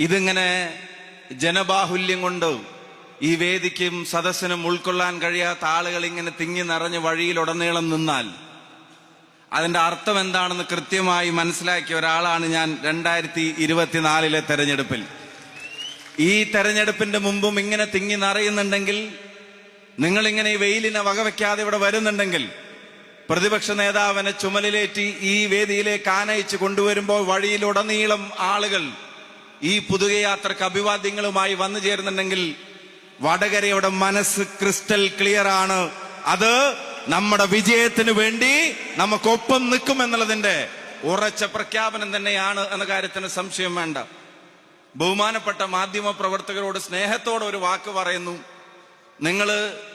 ഇതിങ്ങനെ ജനബാഹുല്യം കൊണ്ട് ഈ വേദിക്കും സദസ്സിനും ഉൾക്കൊള്ളാൻ കഴിയാത്ത ആളുകൾ ഇങ്ങനെ തിങ്ങി നിറഞ്ഞ് വഴിയിലുടനീളം നിന്നാൽ അതിന്റെ അർത്ഥം എന്താണെന്ന് കൃത്യമായി മനസ്സിലാക്കിയ ഒരാളാണ് ഞാൻ 2024 തെരഞ്ഞെടുപ്പിൽ. ഈ തെരഞ്ഞെടുപ്പിന്റെ മുമ്പും ഇങ്ങനെ തിങ്ങി നിറയുന്നുണ്ടെങ്കിൽ, നിങ്ങളിങ്ങനെ ഈ വെയിലിനെ വകവെക്കാതെ ഇവിടെ വരുന്നുണ്ടെങ്കിൽ, പ്രതിപക്ഷ നേതാവിനെ ചുമലിലേറ്റി ഈ വേദിയിലേക്ക് ആനയിച്ച് കൊണ്ടുവരുമ്പോൾ വഴിയിലുടനീളം ആളുകൾ ഈ പുതുകയാത്രക്ക് അഭിവാദ്യങ്ങളുമായി വന്നു ചേരുന്നുണ്ടെങ്കിൽ വടകരയുടെ മനസ്സ് ക്രിസ്റ്റൽ ക്ലിയർ ആണ്. അത് നമ്മുടെ വിജയത്തിന് വേണ്ടി നമുക്കൊപ്പം നിൽക്കുമെന്നുള്ളതിന്റെ ഉറച്ച പ്രഖ്യാപനം തന്നെയാണ് എന്ന കാര്യത്തിന് സംശയം വേണ്ട. ബഹുമാനപ്പെട്ട മാധ്യമ പ്രവർത്തകരോട് സ്നേഹത്തോടെ ഒരു വാക്ക് പറയുന്നു. നിങ്ങൾ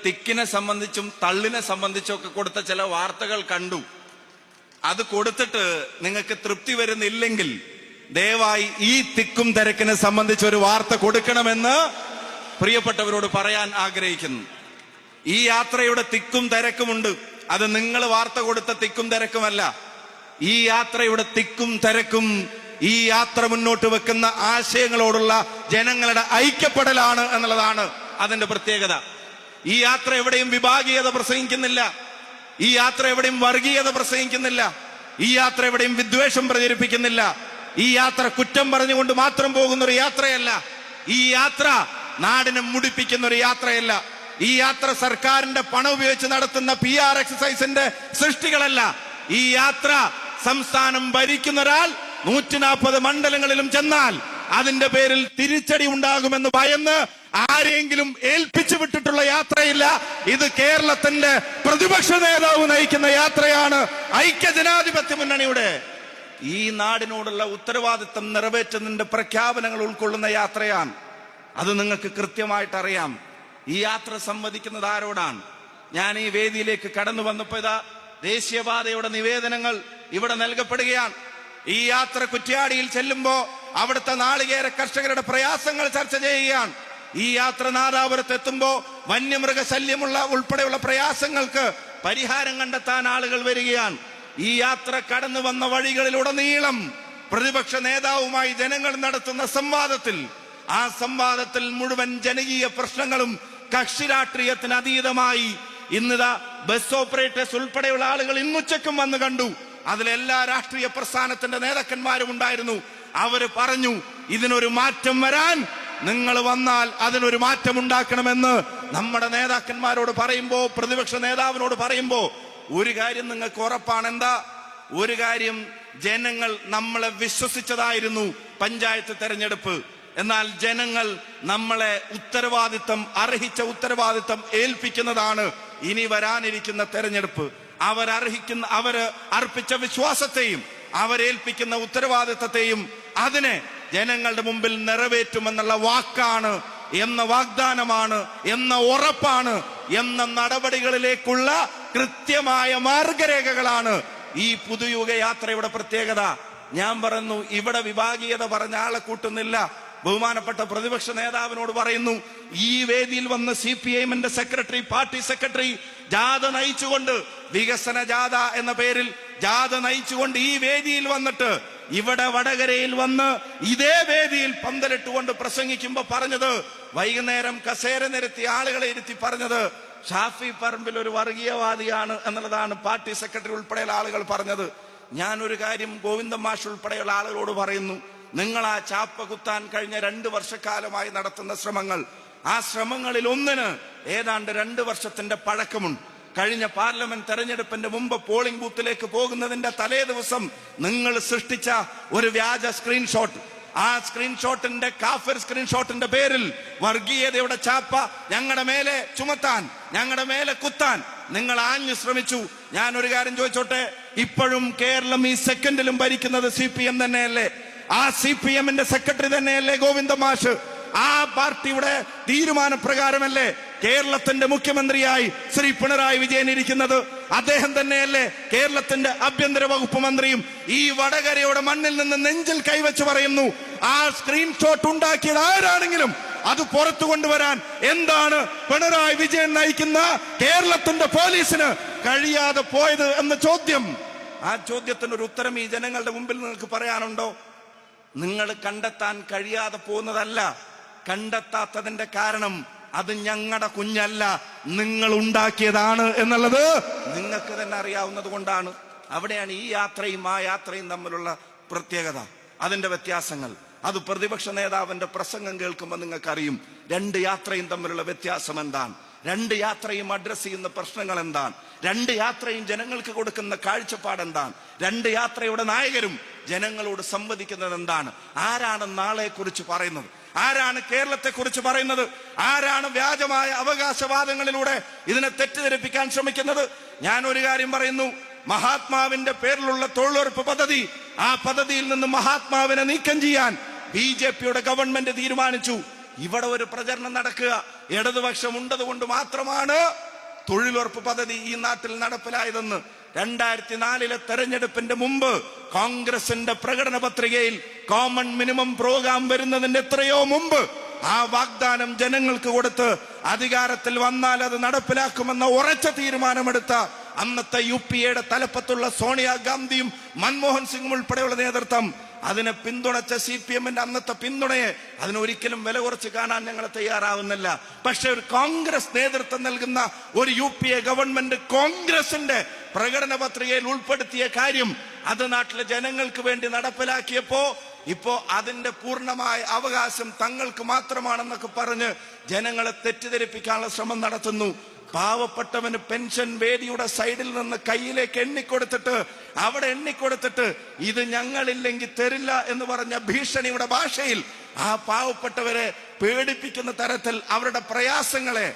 തിക്കിനെ സംബന്ധിച്ചും തള്ളിനെ സംബന്ധിച്ചും ഒക്കെ കൊടുത്ത ചില വാർത്തകൾ കണ്ടു. അത് കൊടുത്തിട്ട് നിങ്ങൾക്ക് തൃപ്തി വരുന്നില്ലെങ്കിൽ ദയവായി ഈ തിക്കും തിരക്കിനെ സംബന്ധിച്ച് ഒരു വാർത്ത കൊടുക്കണമെന്ന് പ്രിയപ്പെട്ടവരോട് പറയാൻ ആഗ്രഹിക്കുന്നു. ഈ യാത്രയുടെ തിക്കും തിരക്കുമുണ്ട്. അത് നിങ്ങൾ വാർത്ത കൊടുത്ത തിക്കും തിരക്കുമല്ല. ഈ യാത്രയുടെ തിക്കും തിരക്കും ഈ യാത്ര മുന്നോട്ട് വെക്കുന്ന ആശയങ്ങളോടുള്ള ജനങ്ങളുടെ ഐക്യപ്പെടലാണ് എന്നുള്ളതാണ് അതിന്റെ പ്രത്യേകത. ഈ യാത്ര എവിടെയും വിഭാഗീയത പ്രസംഗിക്കുന്നില്ല. ഈ യാത്ര എവിടെയും വർഗീയത പ്രസംഗിക്കുന്നില്ല. ഈ യാത്ര എവിടെയും വിദ്വേഷം പ്രചരിപ്പിക്കുന്നില്ല. ഈ യാത്ര കുറ്റം പറഞ്ഞുകൊണ്ട് മാത്രം പോകുന്ന ഒരു യാത്രയല്ല. ഈ യാത്ര നാടിനെ മുടിപ്പിക്കുന്ന ഒരു യാത്രയല്ല. ഈ യാത്ര സർക്കാരിന്റെ പണം ഉപയോഗിച്ച് നടത്തുന്ന PR എക്സസൈസിന്റെ സൃഷ്ടികളല്ല. ഈ യാത്ര സംസ്ഥാനം ഭരിക്കുന്ന ഒരാൾ 140 മണ്ഡലങ്ങളിലും ചെന്നാൽ അതിന്റെ പേരിൽ തിരിച്ചടി ഉണ്ടാകുമെന്ന് ഭയന്ന് ആരെങ്കിലും ഏൽപ്പിച്ചു വിട്ടിട്ടുള്ള യാത്രയില്ല. ഇത് കേരളത്തിന്റെ പ്രതിപക്ഷ നേതാവ് നയിക്കുന്ന യാത്രയാണ്. ഐക്യജനാധിപത്യ മുന്നണിയുടെ ഈ നാടിനോടുള്ള ഉത്തരവാദിത്തം നിറവേറ്റുന്നതിന്റെ പ്രഖ്യാപനങ്ങൾ ഉൾക്കൊള്ളുന്ന യാത്രയാണ്. അത് നിങ്ങൾക്ക് കൃത്യമായിട്ട് അറിയാം. ഈ യാത്ര സംവദിക്കുന്നത് ആരോടാണ്? ഞാൻ ഈ വേദിയിലേക്ക് കടന്നു വന്നപ്പോ ഇതാ ദേശീയപാതയുടെ നിവേദനങ്ങൾ ഇവിടെ നൽകപ്പെടുകയാണ്. ഈ യാത്ര കുറ്റ്യാടിയിൽ ചെല്ലുമ്പോ അവിടുത്തെ നാളികേര കർഷകരുടെ പ്രയാസങ്ങൾ ചർച്ച ചെയ്യുകയാണ്. ഈ യാത്ര നാദാപുരത്ത് എത്തുമ്പോ വന്യമൃഗശല്യമുള്ള ഉൾപ്പെടെയുള്ള പ്രയാസങ്ങൾക്ക് പരിഹാരം കണ്ടെത്താൻ ആളുകൾ വരികയാണ്. ഈ യാത്ര കടന്നു വന്ന വഴികളിലുടനീളം പ്രതിപക്ഷ നേതാവുമായി ജനങ്ങൾ നടത്തുന്ന സംവാദത്തിൽ, ആ സംവാദത്തിൽ മുഴുവൻ ജനകീയ പ്രശ്നങ്ങളും കക്ഷി രാഷ്ട്രീയത്തിന് അതീതമായി ഇന്നിതാ ബസ് ഓപ്പറേറ്റേഴ്സ് ഉൾപ്പെടെയുള്ള ആളുകൾ ഇന്നുച്ചക്കും വന്ന് കണ്ടു. അതിലെല്ലാ രാഷ്ട്രീയ പ്രസ്ഥാനത്തിന്റെ നേതാക്കന്മാരും ഉണ്ടായിരുന്നു. അവര് പറഞ്ഞു, ഇതിനൊരു മാറ്റം വരാൻ നിങ്ങൾ വന്നാൽ അതിനൊരു മാറ്റം ഉണ്ടാക്കണമെന്ന് നമ്മുടെ നേതാക്കന്മാരോട് പറയുമ്പോ, പ്രതിപക്ഷ നേതാവിനോട് പറയുമ്പോ ഒരു കാര്യം നിങ്ങൾക്ക് ഉറപ്പാണ്. എന്താ ഒരു കാര്യം? ജനങ്ങൾ നമ്മളെ വിശ്വസിച്ചതായിരുന്നു പഞ്ചായത്ത് തെരഞ്ഞെടുപ്പ്. എന്നാൽ ജനങ്ങൾ നമ്മളെ അർഹിച്ച ഉത്തരവാദിത്തം ഏൽപ്പിക്കുന്നതാണ് ഇനി വരാനിരിക്കുന്ന തെരഞ്ഞെടുപ്പ്. അവര് അർപ്പിച്ച വിശ്വാസത്തെയും അവരേൽപ്പിക്കുന്ന ഉത്തരവാദിത്തത്തെയും അതിനെ ജനങ്ങളുടെ മുമ്പിൽ നിറവേറ്റുമെന്നുള്ള വാക്കാണ്, എന്ന വാഗ്ദാനമാണ്, എന്ന ഉറപ്പാണ്, എന്ന നടപടികളിലേക്കുള്ള കൃത്യമായ മാർഗരേഖകളാണ് ഈ പുതുയുഗ യാത്രയുടെ പ്രത്യേകത. ഞാൻ പറയുന്നു, ഇവിടെ വിഭാഗീയത പറഞ്ഞ ആളെ കൂട്ടുന്നില്ല. ബഹുമാനപ്പെട്ട പ്രതിപക്ഷ നേതാവിനോട് പറയുന്നു, ഈ വേദിയിൽ വന്ന് CPIM-ന്റെ സെക്രട്ടറി, പാർട്ടി സെക്രട്ടറി ജാഥ നയിച്ചുകൊണ്ട്, വികസന ജാഥ എന്ന പേരിൽ ജാഥ നയിച്ചുകൊണ്ട് ഈ വേദിയിൽ വന്നിട്ട് ഇവിടെ വടകരയിൽ വന്ന് ഇതേ വേദിയിൽ പന്തലിട്ടുകൊണ്ട് പ്രസംഗിക്കുമ്പോ പറഞ്ഞത്, വൈകുന്നേരം കസേര നിരത്തി ആളുകളെ ഇരുത്തി പറഞ്ഞത്, ഷാഫി പറമ്പിൽ ഒരു വർഗീയവാദിയാണ് എന്നുള്ളതാണ് പാർട്ടി സെക്രട്ടറി ഉൾപ്പെടെയുള്ള ആളുകൾ പറഞ്ഞത്. ഞാനൊരു കാര്യം ഗോവിന്ദൻ മാഷ് ഉൾപ്പെടെയുള്ള ആളുകളോട് പറയുന്നു, നിങ്ങൾ ആ ചാപ്പ കുത്താൻ കഴിഞ്ഞ 2 വർഷക്കാലമായി നടത്തുന്ന ശ്രമങ്ങൾ, ആ ശ്രമങ്ങളിൽ ഒന്നിന് ഏതാണ്ട് 2 വർഷത്തിന്റെ പഴക്കമുണ്ട്. കഴിഞ്ഞ പാർലമെന്റ് തെരഞ്ഞെടുപ്പിന്റെ മുമ്പ് പോളിംഗ് ബൂത്തിലേക്ക് പോകുന്നതിന്റെ തലേ ദിവസം നിങ്ങൾ സൃഷ്ടിച്ച ഒരു വ്യാജ സ്ക്രീൻഷോട്ട്, ആ സ്ക്രീൻഷോട്ടിന്റെ കാഫിർ സ്ക്രീൻഷോട്ടിന്റെ പേരിൽ വർഗീയതയുടെ ചാപ്പ ഞങ്ങളുടെ മേലെ ചുമത്താൻ, ഞങ്ങളുടെ മേലെ കുത്താൻ നിങ്ങൾ ആഞ്ഞു ശ്രമിച്ചു. ഞാൻ ഒരു കാര്യം ചോദിച്ചോട്ടെ, ഇപ്പോഴും കേരളം ഈ സെക്കൻഡിലും ഭരിക്കുന്നത് CPM തന്നെയല്ലേ? ആ CPM-ന്റെ സെക്രട്ടറി തന്നെയല്ലേ ഗോവിന്ദൻ മാഷ്? ആ പാർട്ടിയുടെ തീരുമാനപ്രകാരമല്ലേ കേരളത്തിന്റെ മുഖ്യമന്ത്രിയായി ശ്രീ പിണറായി വിജയൻ ഇരിക്കുന്നത്? അദ്ദേഹം തന്നെയല്ലേ കേരളത്തിന്റെ ആഭ്യന്തര വകുപ്പ് മന്ത്രിയും? ഈ വടകരയുടെ മണ്ണിൽ നിന്ന് നെഞ്ചിൽ കൈവച്ച് പറയുന്നു, ആ സ്ക്രീൻഷോട്ട് ഉണ്ടാക്കിയത് ആരാണെങ്കിലും അത് പുറത്തു കൊണ്ടുവരാൻ എന്താണ് പിണറായി വിജയൻ നയിക്കുന്ന കേരളത്തിന്റെ പോലീസിന് കഴിയാതെ പോയത് എന്ന ചോദ്യം, ആ ചോദ്യത്തിന് ഒരു ഉത്തരം ഈ ജനങ്ങളുടെ മുമ്പിൽ നിങ്ങൾക്ക് പറയാനുണ്ടോ? നിങ്ങൾ കണ്ടെത്താൻ കഴിയാതെ പോകുന്നതല്ല. കണ്ടെത്താത്തതിന്റെ കാരണം അത് ഞങ്ങളുടെ കുഞ്ഞല്ല, നിങ്ങൾ ഉണ്ടാക്കിയതാണ് എന്നുള്ളത് നിങ്ങൾക്ക് തന്നെ അറിയാവുന്നത് കൊണ്ടാണ്. അവിടെയാണ് ഈ യാത്രയും ആ യാത്രയും തമ്മിലുള്ള പ്രത്യേകത, അതിന്റെ വ്യത്യാസങ്ങൾ. അത് പ്രതിപക്ഷ നേതാവിന്റെ പ്രസംഗം കേൾക്കുമ്പോൾ നിങ്ങൾക്കറിയും രണ്ട് യാത്രയും തമ്മിലുള്ള വ്യത്യാസം എന്താണ്, രണ്ട് യാത്രയും അഡ്രസ് ചെയ്യുന്ന പ്രശ്നങ്ങൾ എന്താണ്, രണ്ട് യാത്രയും ജനങ്ങൾക്ക് കൊടുക്കുന്ന കാഴ്ചപ്പാട് എന്താണ്, രണ്ട് യാത്രയുടെ നായകരും ജനങ്ങളോട് സംവദിക്കുന്നത് എന്താണ്, ആരാണ് നാളെ കുറിച്ച് പറയുന്നത്, ആരാണ് കേരളത്തെ കുറിച്ച് പറയുന്നത്, ആരാണ് വ്യാജമായ അവകാശവാദങ്ങളിലൂടെ ഇതിനെ തെറ്റിദ്ധരിപ്പിക്കാൻ ശ്രമിക്കുന്നത്. ഞാൻ ഒരു കാര്യം പറയുന്നു, മഹാത്മാവിന്റെ പേരിലുള്ള തൊഴിലുറപ്പ് പദ്ധതി, ആ പദ്ധതിയിൽ നിന്ന് മഹാത്മാവിനെ നീക്കം ചെയ്യാൻ BJPയുടെ ഗവൺമെന്റ് തീരുമാനിച്ചു. ഇവിടെ ഒരു പ്രചരണം നടക്കുക, ഇടതുപക്ഷം ഉണ്ടതുകൊണ്ട് മാത്രമാണ് തൊഴിലുറപ്പ് പദ്ധതി ഈ നാട്ടിൽ നടപ്പിലായതെന്ന്. 2004 തെരഞ്ഞെടുപ്പിന്റെ മുമ്പ് കോൺഗ്രസിന്റെ പ്രകടന പത്രികയിൽ കോമൺ മിനിമം പ്രോഗ്രാം വരുന്നതിന്റെ എത്രയോ മുമ്പ് ആ വാഗ്ദാനം ജനങ്ങൾക്ക് കൊടുത്ത് അധികാരത്തിൽ വന്നാൽ അത് നടപ്പിലാക്കുമെന്ന ഉറച്ച തീരുമാനമെടുത്ത അന്നത്തെ UPAയുടെ തലപ്പത്തുള്ള സോണിയാഗാന്ധിയും മൻമോഹൻ സിംഗും ഉൾപ്പെടെയുള്ള നേതൃത്വം അതിനെ പിന്തുണച്ച CPMന്റെ അന്നത്തെ പിന്തുണയെ അതിനൊരിക്കലും വില കുറച്ച് കാണാൻ ഞങ്ങൾ തയ്യാറാവുന്നില്ല. പക്ഷെ ഒരു കോൺഗ്രസ് നേതൃത്വം നൽകുന്ന ഒരു UPA ഗവൺമെന്റ് കോൺഗ്രസിന്റെ പ്രകടന പത്രികയിൽ ഉൾപ്പെടുത്തിയ കാര്യം അത് നാട്ടിലെ ജനങ്ങൾക്ക് വേണ്ടി ഇപ്പോ അതിന്റെ പൂർണ്ണമായ അവകാശം തങ്ങൾക്ക് മാത്രമാണെന്നൊക്കെ പറഞ്ഞ് ജനങ്ങളെ തെറ്റിദ്ധരിപ്പിക്കാനുള്ള ശ്രമം നടത്തുന്നു. പാവപ്പെട്ടവന് പെൻഷൻ വേദിയുടെ സൈഡിൽ നിന്ന് കയ്യിലേക്ക് എണ്ണിക്കൊടുത്തിട്ട് ഇത് ഞങ്ങളില്ലെങ്കിൽ തരില്ല എന്ന് പറഞ്ഞ ഭീഷണിയുടെ ഭാഷയിൽ ആ പാവപ്പെട്ടവരെ പേടിപ്പിക്കുന്ന തരത്തിൽ അവരുടെ പ്രയാസങ്ങളെ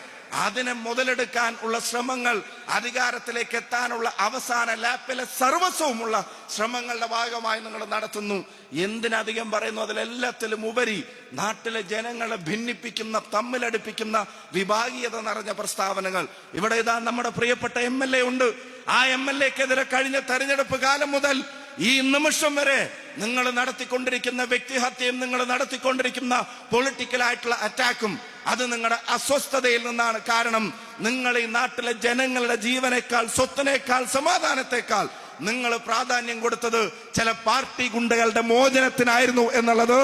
അതിനെ മുതലെടുക്കാൻ ഉള്ള ശ്രമങ്ങൾ, അധികാരത്തിലേക്ക് എത്താനുള്ള അവസാന ലാപ്പിലെ സർവസ്വവുമുള്ള ശ്രമങ്ങളുടെ ഭാഗമായി നിങ്ങൾ നടത്തുന്നു. എന്തിനധികം പറയുന്നു, അതിലെല്ലാത്തിലും ഉപരി നാട്ടിലെ ജനങ്ങളെ ഭിന്നിപ്പിക്കുന്ന, തമ്മിലടിപ്പിക്കുന്ന, വിഭാഗീയത നിറഞ്ഞ പ്രസ്താവനകൾ. ഇവിടെ ഇതാ നമ്മുടെ പ്രിയപ്പെട്ട MLA ഉണ്ട്. ആ MLAക്കെതിരെ കഴിഞ്ഞ തെരഞ്ഞെടുപ്പ് കാലം മുതൽ ഈ നിമിഷം വരെ നിങ്ങൾ നടത്തിക്കൊണ്ടിരിക്കുന്ന വ്യക്തിഹത്യയും നിങ്ങൾ നടത്തിക്കൊണ്ടിരിക്കുന്ന പൊളിറ്റിക്കലായിട്ടുള്ള അറ്റാക്കും അത് നിങ്ങളുടെ അസ്വസ്ഥതയിൽ നിന്നാണ്. കാരണം നിങ്ങൾ ഈ നാട്ടിലെ ജനങ്ങളുടെ ജീവനേക്കാൾ, സ്വത്തിനേക്കാൾ, സമാധാനത്തെക്കാൾ നിങ്ങൾ പ്രാധാന്യം കൊടുത്തത് ചില പാർട്ടി ഗുണ്ടകളുടെ മോചനത്തിനായിരുന്നു എന്നുള്ളത്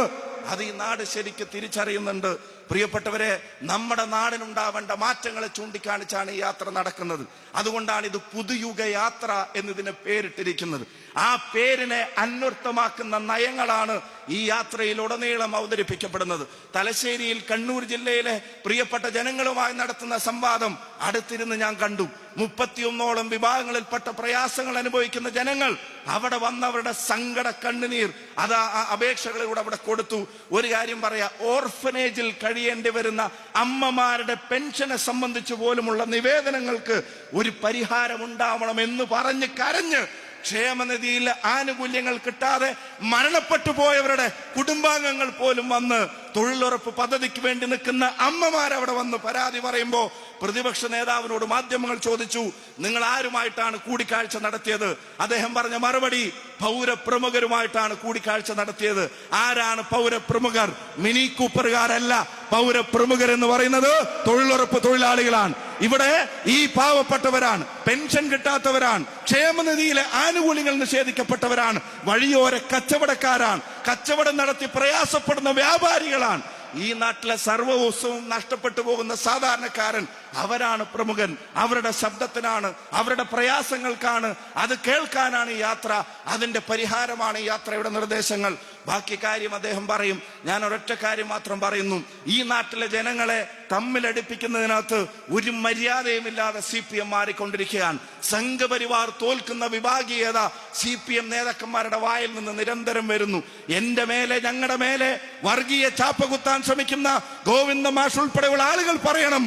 അത് ഈ നാട് ശരിക്ക് തിരിച്ചറിയുന്നുണ്ട്. പ്രിയപ്പെട്ടവരെ, നമ്മുടെ നാടിനുണ്ടാവേണ്ട മാറ്റങ്ങളെ ചൂണ്ടിക്കാണിച്ചാണ് ഈ യാത്ര നടക്കുന്നത്. അതുകൊണ്ടാണ് ഇത് പുതുയുഗ യാത്ര എന്നതിന് പേരിട്ടിരിക്കുന്നത്. ആ പേരിനെ അന്വർത്ഥമാക്കുന്ന നയങ്ങളാണ് ഈ യാത്രയിലുടനീളം അവതരിപ്പിക്കപ്പെടുന്നത്. തലശ്ശേരിയിൽ കണ്ണൂർ ജില്ലയിലെ പ്രിയപ്പെട്ട ജനങ്ങളുമായി നടത്തുന്ന സംവാദം അടുത്തിരുന്ന് ഞാൻ കണ്ടു. 31ഓളം വിഭാഗങ്ങളിൽപ്പെട്ട പ്രയാസങ്ങൾ അനുഭവിക്കുന്ന ജനങ്ങൾ അവിടെ വന്നവരുടെ സങ്കട കണ്ണുനീർ അത് അപേക്ഷകളിലൂടെ അവിടെ കൊടുത്തു. ഒരു കാര്യം പറയാ, ഓർഫനേജിൽ കഴിയേണ്ടി വരുന്ന അമ്മമാരുടെ പെൻഷനെ സംബന്ധിച്ചു പോലുമുള്ള നിവേദനങ്ങൾക്ക് ഒരു പരിഹാരം ഉണ്ടാവണമെന്ന് പറഞ്ഞ് കരഞ്ഞ് ക്ഷേമനിധിയിലെ ആനുകൂല്യങ്ങൾ കിട്ടാതെ മരണപ്പെട്ടു പോയവരുടെ കുടുംബാംഗങ്ങൾ പോലും വന്ന് തൊഴിലുറപ്പ് പദ്ധതിക്ക് വേണ്ടി നിൽക്കുന്ന അമ്മമാരവിടെ വന്ന് പരാതി പറയുമ്പോ പ്രതിപക്ഷ നേതാവിനോട് മാധ്യമങ്ങൾ ചോദിച്ചു, നിങ്ങൾ ആരുമായിട്ടാണ് കൂടിക്കാഴ്ച നടത്തിയത്? അദ്ദേഹം പറഞ്ഞ മറുപടി, പൗരപ്രമുഖരുമായിട്ടാണ് കൂടിക്കാഴ്ച നടത്തിയത്. ആരാണ് പൗരപ്രമുഖർ? മിനി കൂപ്പറുകാരല്ല. പൗരപ്രമുഖർ എന്ന് പറയുന്നത് തൊഴിലുറപ്പ് തൊഴിലാളികളാണ്. ഇവിടെ ഈ പാവപ്പെട്ടവരാണ്, പെൻഷൻ കിട്ടാത്തവരാണ്, ക്ഷേമനിധിയിലെ ആനുകൂല്യങ്ങൾ നിഷേധിക്കപ്പെട്ടവരാണ്, വഴിയോര കച്ചവടക്കാരാണ്, കച്ചവടം നടത്തി പ്രയാസപ്പെടുന്ന വ്യാപാരികളാണ്. ഈ നാട്ടിലെ സർവ്വസ്വവും നഷ്ടപ്പെട്ടു പോകുന്ന സാധാരണക്കാരൻ, അവരാണ് പ്രമുഖൻ. അവരുടെ ശബ്ദത്തിനാണ്, അവരുടെ പ്രയാസങ്ങൾക്കാണ്, അത് കേൾക്കാനാണ് ഈ യാത്ര. അതിന്റെ പരിഹാരമാണ് ഈ യാത്രയുടെ നിർദ്ദേശങ്ങൾ. ബാക്കി കാര്യം അദ്ദേഹം പറയും. ഞാൻ ഒരൊറ്റ കാര്യം മാത്രം പറയുന്നു, ഈ നാട്ടിലെ ജനങ്ങളെ തമ്മിലടിപ്പിക്കുന്നതിനകത്ത് ഒരു മര്യാദയുമില്ലാതെ CPM മാറിക്കൊണ്ടിരിക്കുകയാണ്. സംഘപരിവാർ തോൽക്കുന്ന വിഭാഗീയത CPM നേതാക്കന്മാരുടെ വായിൽ നിന്ന് നിരന്തരം വരുന്നു. എന്റെ മേലെ, ഞങ്ങളുടെ മേലെ വർഗീയ ചാപ്പ കുത്താൻ ശ്രമിക്കുന്ന ഗോവിന്ദ മാഷ് ഉൾപ്പെടെയുള്ള ആളുകൾ പറയണം,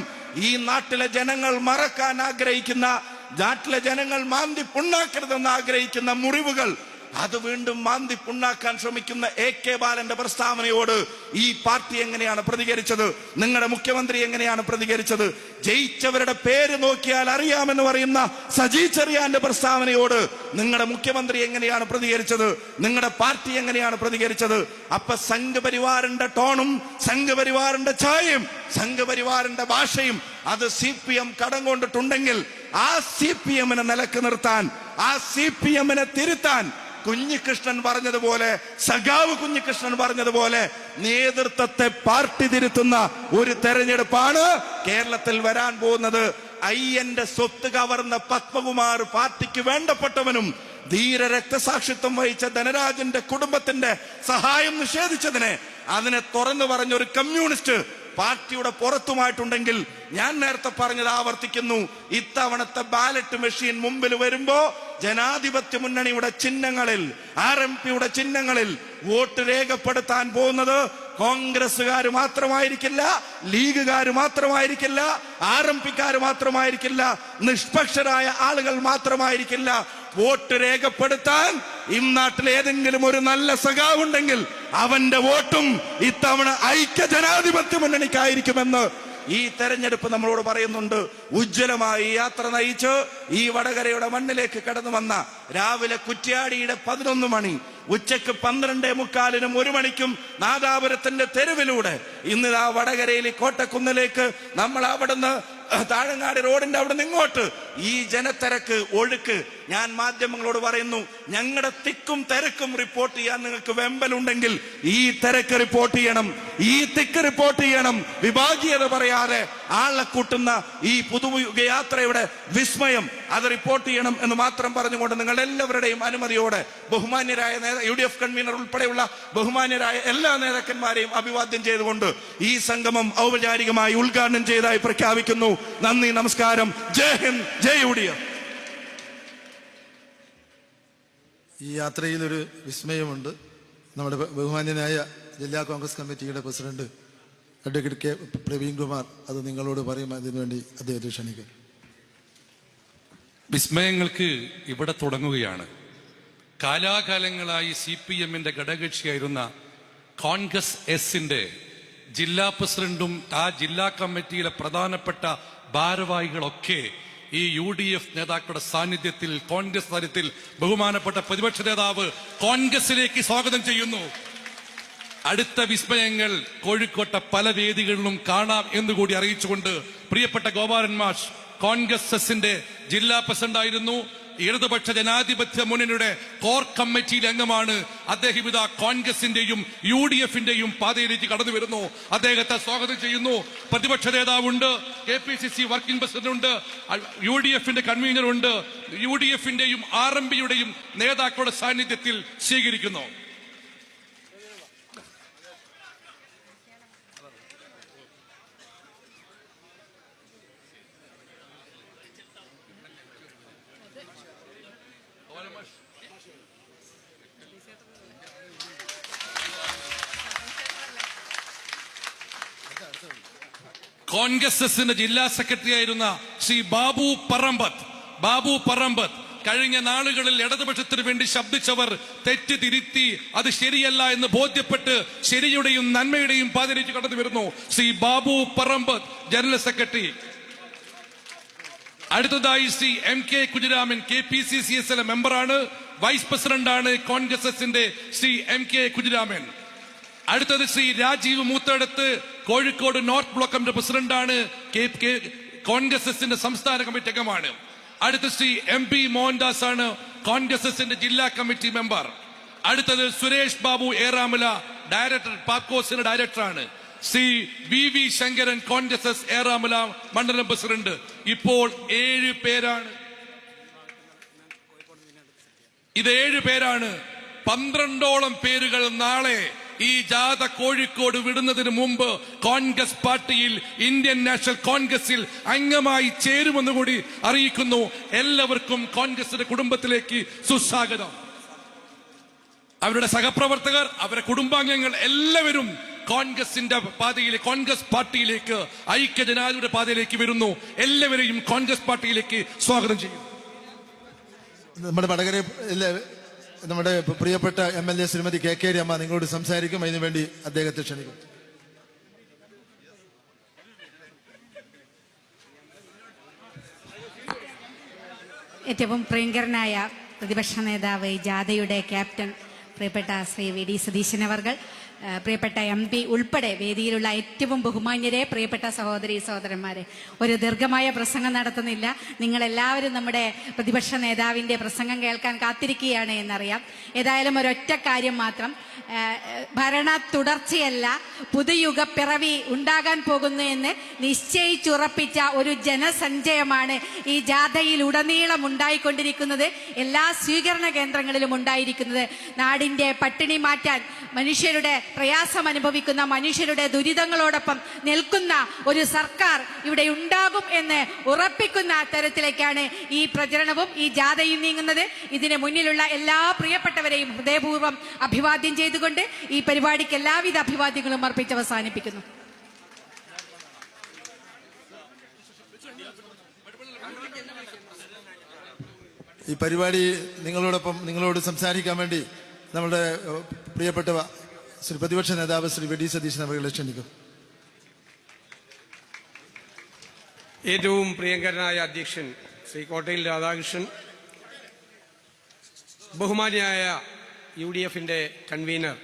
ഈ നാട്ടിലെ ജനങ്ങൾ മറക്കാൻ ആഗ്രഹിക്കുന്ന, നാട്ടിലെ ജനങ്ങൾ മാന്തി പുണ്ണാക്കരുതെന്ന് ആഗ്രഹിക്കുന്ന മുറിവുകൾ അത് വീണ്ടും മാന്തി പുണ്ണാക്കാൻ ശ്രമിക്കുന്ന AK ബാലന്റെ പ്രസ്താവനയോട് ഈ പാർട്ടി എങ്ങനെയാണ് പ്രതികരിച്ചത്? നിങ്ങളുടെ മുഖ്യമന്ത്രി എങ്ങനെയാണ് പ്രതികരിച്ചത്? ജയിച്ചവരുടെ പേര് നോക്കിയാൽ അറിയാമെന്ന് പറയുന്ന സജി ചെറിയാന്റെ പ്രസ്താവനയോട് നിങ്ങളുടെ മുഖ്യമന്ത്രി എങ്ങനെയാണ് പ്രതികരിച്ചത്? നിങ്ങളുടെ പാർട്ടി എങ്ങനെയാണ് പ്രതികരിച്ചത്? അപ്പൊ സംഘപരിവാറിന്റെ ടോണും സംഘപരിവാറിന്റെ ഛായയും സംഘപരിവാറിന്റെ ഭാഷയും അത് CPM കടം കൊണ്ടിട്ടുണ്ടെങ്കിൽ ആ CPM-നെ നിലക്ക് നിർത്താൻ, ആ CPM-നെ തിരുത്താൻ കുഞ്ഞികൃഷ്ണൻ പറഞ്ഞതുപോലെ, സഖാവ് കുഞ്ഞികൃഷ്ണൻ പറഞ്ഞതുപോലെ നേതൃത്വത്തെ പാർട്ടി തിരുത്തുന്ന ഒരു തെരഞ്ഞെടുപ്പാണ് കേരളത്തിൽ വരാൻ പോകുന്നത്. അയ്യന്റെ സ്വത്ത് കവർന്ന പത്മകുമാർ പാർട്ടിക്ക് വേണ്ടപ്പെട്ടവനും ധീര രക്തസാക്ഷിത്വം വഹിച്ച ധനരാജന്റെ കുടുംബത്തിന്റെ സഹായം നിഷേധിച്ചതിനെ അതിനെ തുറന്നു പറഞ്ഞ ഒരു കമ്മ്യൂണിസ്റ്റ് പാർട്ടിയുടെ പുറത്തുമായിട്ടുണ്ടെങ്കിൽ ഞാൻ നേരത്തെ പറഞ്ഞത് ആവർത്തിക്കുന്നു. ഇത്തവണത്തെ ബാലറ്റ് മെഷീൻ മുമ്പിൽ വരുമ്പോ ജനാധിപത്യ മുന്നണിയുടെ ചിഹ്നങ്ങളിൽ, RMPയുടെ ചിഹ്നങ്ങളിൽ വോട്ട് രേഖപ്പെടുത്താൻ പോകുന്നത് കോൺഗ്രസുകാർ മാത്രമായിരിക്കില്ല, ലീഗുകാർ മാത്രമായിരിക്കില്ല, RMPക്കാർ മാത്രമായിരിക്കില്ല, നിഷ്പക്ഷരായ ആളുകൾ മാത്രമായിരിക്കില്ല. വോട്ട് രേഖപ്പെടുത്താൻ ഈ നാട്ടിൽ ഏതെങ്കിലും ഒരു നല്ല സഖാവുണ്ടെങ്കിൽ അവന്റെ വോട്ടും ഇത്തവണ ഐക്യ ജനാധിപത്യ മുന്നണിക്കായിരിക്കുമെന്ന് ഈ തെരഞ്ഞെടുപ്പ് നമ്മളോട് പറയുന്നുണ്ട്. ഉജ്ജ്വലമായി യാത്ര നയിച്ച് ഈ വടകരയുടെ മണ്ണിലേക്ക് കടന്നു വന്ന രാവിലെ കുറ്റ്യാടിയുടെ 11 മണി, ഉച്ചക്ക് 12:45 1 മണിക്കും നാദാപുരത്തിന്റെ തെരുവിലൂടെ ഇന്ന് ആ വടകരയിൽ കോട്ടക്കുന്നിലേക്ക് നമ്മൾ അവിടുന്ന് താഴങ്ങാടി റോഡിന്റെ അവിടെ നിന്ന് ഇങ്ങോട്ട് ഈ ജനത്തിരക്ക് ഒഴുക്ക്, ഞാൻ മാധ്യമങ്ങളോട് പറയുന്നു, ഞങ്ങളുടെ തിക്കും തിരക്കും റിപ്പോർട്ട് ചെയ്യാൻ നിങ്ങൾക്ക് വെമ്പലുണ്ടെങ്കിൽ ഈ തിരക്ക് റിപ്പോർട്ട് ചെയ്യണം, ഈ തിക്ക് റിപ്പോർട്ട് ചെയ്യണം. വിഭാഗീയത പറയാതെ ആളെ കൂട്ടുന്ന ഈ പുതുയുഗ യാത്രയുടെ വിസ്മയം അത് റിപ്പോർട്ട് ചെയ്യണം എന്ന് മാത്രം പറഞ്ഞുകൊണ്ട് നിങ്ങളുടെ എല്ലാവരുടെയും അനുമതിയോടെ ബഹുമാന്യരായ UDF കൺവീനർ ഉൾപ്പെടെയുള്ള ബഹുമാന്യരായ എല്ലാ നേതാക്കന്മാരെയും അഭിവാദ്യം ചെയ്തുകൊണ്ട് ഈ സംഗമം ഔപചാരികമായി ഉദ്ഘാടനം ചെയ്തതായി പ്രഖ്യാപിക്കുന്നു. നന്ദി, നമസ്കാരം. ജയ് ഹിന്ദ്, ജയ് UDF. ഈ യാത്രയിൽ ഒരു വിസ്മയമുണ്ട്. നമ്മുടെ ബഹുമാന്യനായ ജില്ലാ കോൺഗ്രസ് കമ്മിറ്റിയുടെ president advocate K Praveen Kumar അത് നിങ്ങളോട് പറയും. അതിനുവേണ്ടി അദ്ദേഹത്തെ ക്ഷണിക്കും. വിസ്മയങ്ങൾക്ക് ഇവിടെ തുടങ്ങുകയാണ്. കാലാകാലങ്ങളായി CPMന്റെ ഘടകകക്ഷിയായിരുന്ന കോൺഗ്രസ് എസിന്റെ ജില്ലാ പ്രസിഡന്റും ആ ജില്ലാ കമ്മിറ്റിയിലെ പ്രധാനപ്പെട്ട ഭാരവാഹികളൊക്കെ ഈ UDF നേതാക്കളുടെ സാന്നിധ്യത്തിൽ, കോൺഗ്രസ് സാന്നിധ്യത്തിൽ ബഹുമാനപ്പെട്ട പ്രതിപക്ഷ നേതാവ് കോൺഗ്രസിലേക്ക് സ്വാഗതം ചെയ്യുന്നു. അടുത്ത വിസ്മയങ്ങൾ കോഴിക്കോട്ടെ പല വേദികളിലും കാണാം എന്നുകൂടി അറിയിച്ചുകൊണ്ട് പ്രിയപ്പെട്ട ഗോപാലൻ മാഷ് കോൺഗ്രസ് എസിന്റെ ജില്ലാ പ്രസിഡന്റായിരുന്നു. ഇടതുപക്ഷ ജനാധിപത്യ മുന്നണിയുടെ കോർ കമ്മിറ്റിയിലെ അംഗമാണ് അദ്ദേഹം. ഇതാ കോൺഗ്രസിന്റെയും UDFന്റെയും പാതയിലേക്ക് കടന്നു വരുന്നു. അദ്ദേഹത്തെ സ്വാഗതം ചെയ്യുന്നു. പ്രതിപക്ഷ നേതാവുണ്ട്, KPCC വർക്കിംഗ് പ്രസിഡന്റ് ഉണ്ട്, UDFന്റെ കൺവീനർ ഉണ്ട്. UDFന്റെയും RMPയുടെയും നേതാക്കളുടെ സാന്നിധ്യത്തിൽ സ്വീകരിക്കുന്നു. കോൺഗ്രസ് എസിന്റെ ജില്ലാ സെക്രട്ടറി ആയിരുന്ന ശ്രീ ബാബു പറമ്പത്ത് കഴിഞ്ഞ നാളുകളിൽ ഇടതുപക്ഷത്തിന് വേണ്ടി ശബ്ദിച്ചവർ തെറ്റ് തിരുത്തി അത് ശരിയല്ല എന്ന് ബോധ്യപ്പെട്ട് ശരിയുടെയും നന്മയുടെയും പാതയിലേക്ക് കടന്നു വരുന്നു. ശ്രീ ബാബു പറമ്പത്ത് ജനറൽ സെക്രട്ടറി. അടുത്തതായി ശ്രീ MK കുഞ്ഞിരാമൻ KPCCSലെ മെമ്പറാണ്, വൈസ് പ്രസിഡന്റാണ് കോൺഗ്രസ് എസിന്റെ ശ്രീ MK കുഞ്ഞിരാമൻ. അടുത്തത് Shri Rajeev Moothadath, Kozhikode north block committee പ്രസിഡന്റാണ്, കോൺഗ്രസ് എസിന്റെ സംസ്ഥാന കമ്മിറ്റി അംഗമാണ്. അടുത്ത ശ്രീ MP മോഹൻദാസ് ആണ്, കോൺഗ്രസ് എസിന്റെ ജില്ലാ കമ്മിറ്റി മെമ്പർ. അടുത്തത് സുരേഷ് ബാബു ഏറാമല, ഡയറക്ടർ, പാപ്കോസിന്റെ ഡയറക്ടറാണ്. ശ്രീ VV ശങ്കരൻ, കോൺഗ്രസ് എസ് ഏറാമല മണ്ഡലം പ്രസിഡന്റ്. ഇപ്പോൾ 7 പേരാണ്. ഇത് 7 പേരാണ്. 12ഓളം പേരുകൾ നാളെ ഈ ജാഥ കോഴിക്കോട് വിടുന്നതിന് മുമ്പ് കോൺഗ്രസ് പാർട്ടിയിൽ, ഇന്ത്യൻ നാഷണൽ കോൺഗ്രസിൽ അംഗമായി ചേരുമെന്ന് കൂടി അറിയിക്കുന്നു. എല്ലാവർക്കും കോൺഗ്രസിന്റെ കുടുംബത്തിലേക്ക് സുസ്വാഗതം. അവരുടെ സഹപ്രവർത്തകർ, അവരുടെ കുടുംബാംഗങ്ങൾ എല്ലാവരും കോൺഗ്രസിന്റെ പാതയിലേക്ക്, കോൺഗ്രസ് പാർട്ടിയിലേക്ക്, ഐക്യ ജനാധിപത്യ പാതയിലേക്ക് വരുന്നു. എല്ലാവരെയും കോൺഗ്രസ് പാർട്ടിയിലേക്ക് സ്വാഗതം ചെയ്യും. നമ്മുടെ വടകര നമ്മുടെ പ്രിയപ്പെട്ട MLA ശ്രീമതി KK അമ്മ നിങ്ങളോട് സംസാരിക്കും. അതിനുവേണ്ടി അദ്ദേഹത്തെ ക്ഷണിക്കും. ഏറ്റവും പ്രിയങ്കരനായ പ്രതിപക്ഷ നേതാവ്, ജാഥയുടെ ക്യാപ്റ്റൻ, പ്രിയപ്പെട്ട ശ്രീ VD സതീശൻ അവർകൾ, പ്രിയപ്പെട്ട MP ഉൾപ്പെടെ വേദിയിലുള്ള ഏറ്റവും ബഹുമാന്യരെ, പ്രിയപ്പെട്ട സഹോദരി സഹോദരന്മാരെ, ഒരു ദീർഘമായ പ്രസംഗം നടത്തുന്നില്ല. നിങ്ങളെല്ലാവരും നമ്മുടെ പ്രതിപക്ഷ നേതാവിൻ്റെ പ്രസംഗം കേൾക്കാൻ കാത്തിരിക്കുകയാണ് എന്നറിയാം. ഏതായാലും ഒരൊറ്റ കാര്യം മാത്രം, ഭരണ തുടർച്ചയല്ല പുതുയുഗ പിറവി ഉണ്ടാകാൻ പോകുന്നു എന്ന് നിശ്ചയിച്ചുറപ്പിച്ച ഒരു ജനസഞ്ചയമാണ് ഈ ജാഥയിൽ ഉടനീളം ഉണ്ടായിക്കൊണ്ടിരിക്കുന്നത്, എല്ലാ സ്വീകരണ കേന്ദ്രങ്ങളിലും ഉണ്ടായിരിക്കുന്നത്. നാടിന്റെ പട്ടിണി മാറ്റാൻ, മനുഷ്യരുടെ പ്രയാസം അനുഭവിക്കുന്ന മനുഷ്യരുടെ ദുരിതങ്ങളോടൊപ്പം നിൽക്കുന്ന ഒരു സർക്കാർ ഇവിടെ ഉണ്ടാകും എന്ന് ഉറപ്പിക്കുന്ന തരത്തിലേക്കാണ് ഈ പ്രചരണവും ഈ ജാഥയും നീങ്ങുന്നത്. ഇതിന് മുന്നിലുള്ള എല്ലാ പ്രിയപ്പെട്ടവരെയും ഹൃദയപൂർവ്വം അഭിവാദ്യം ചെയ്തുകൊണ്ട് ഈ പരിപാടിക്ക് എല്ലാവിധ അഭിവാദ്യങ്ങളും അർപ്പിച്ച് അവസാനിപ്പിക്കുന്നു. ഈ പരിപാടി നിങ്ങളോട് സംസാരിക്കാൻ വേണ്ടി നമ്മുടെ പ്രിയപ്പെട്ട ശ്രീ പ്രതിപക്ഷ നേതാവ് ശ്രീ വി.ഡി. സതീശൻ അവരെ ക്ഷണിക്കും. ഏറ്റവും പ്രിയങ്കരനായ അധ്യക്ഷൻ ശ്രീ കോട്ടയിൽ രാധാകൃഷ്ണൻ, ബഹുമാനിയായ UDF-ന്റെ കൺവീനർ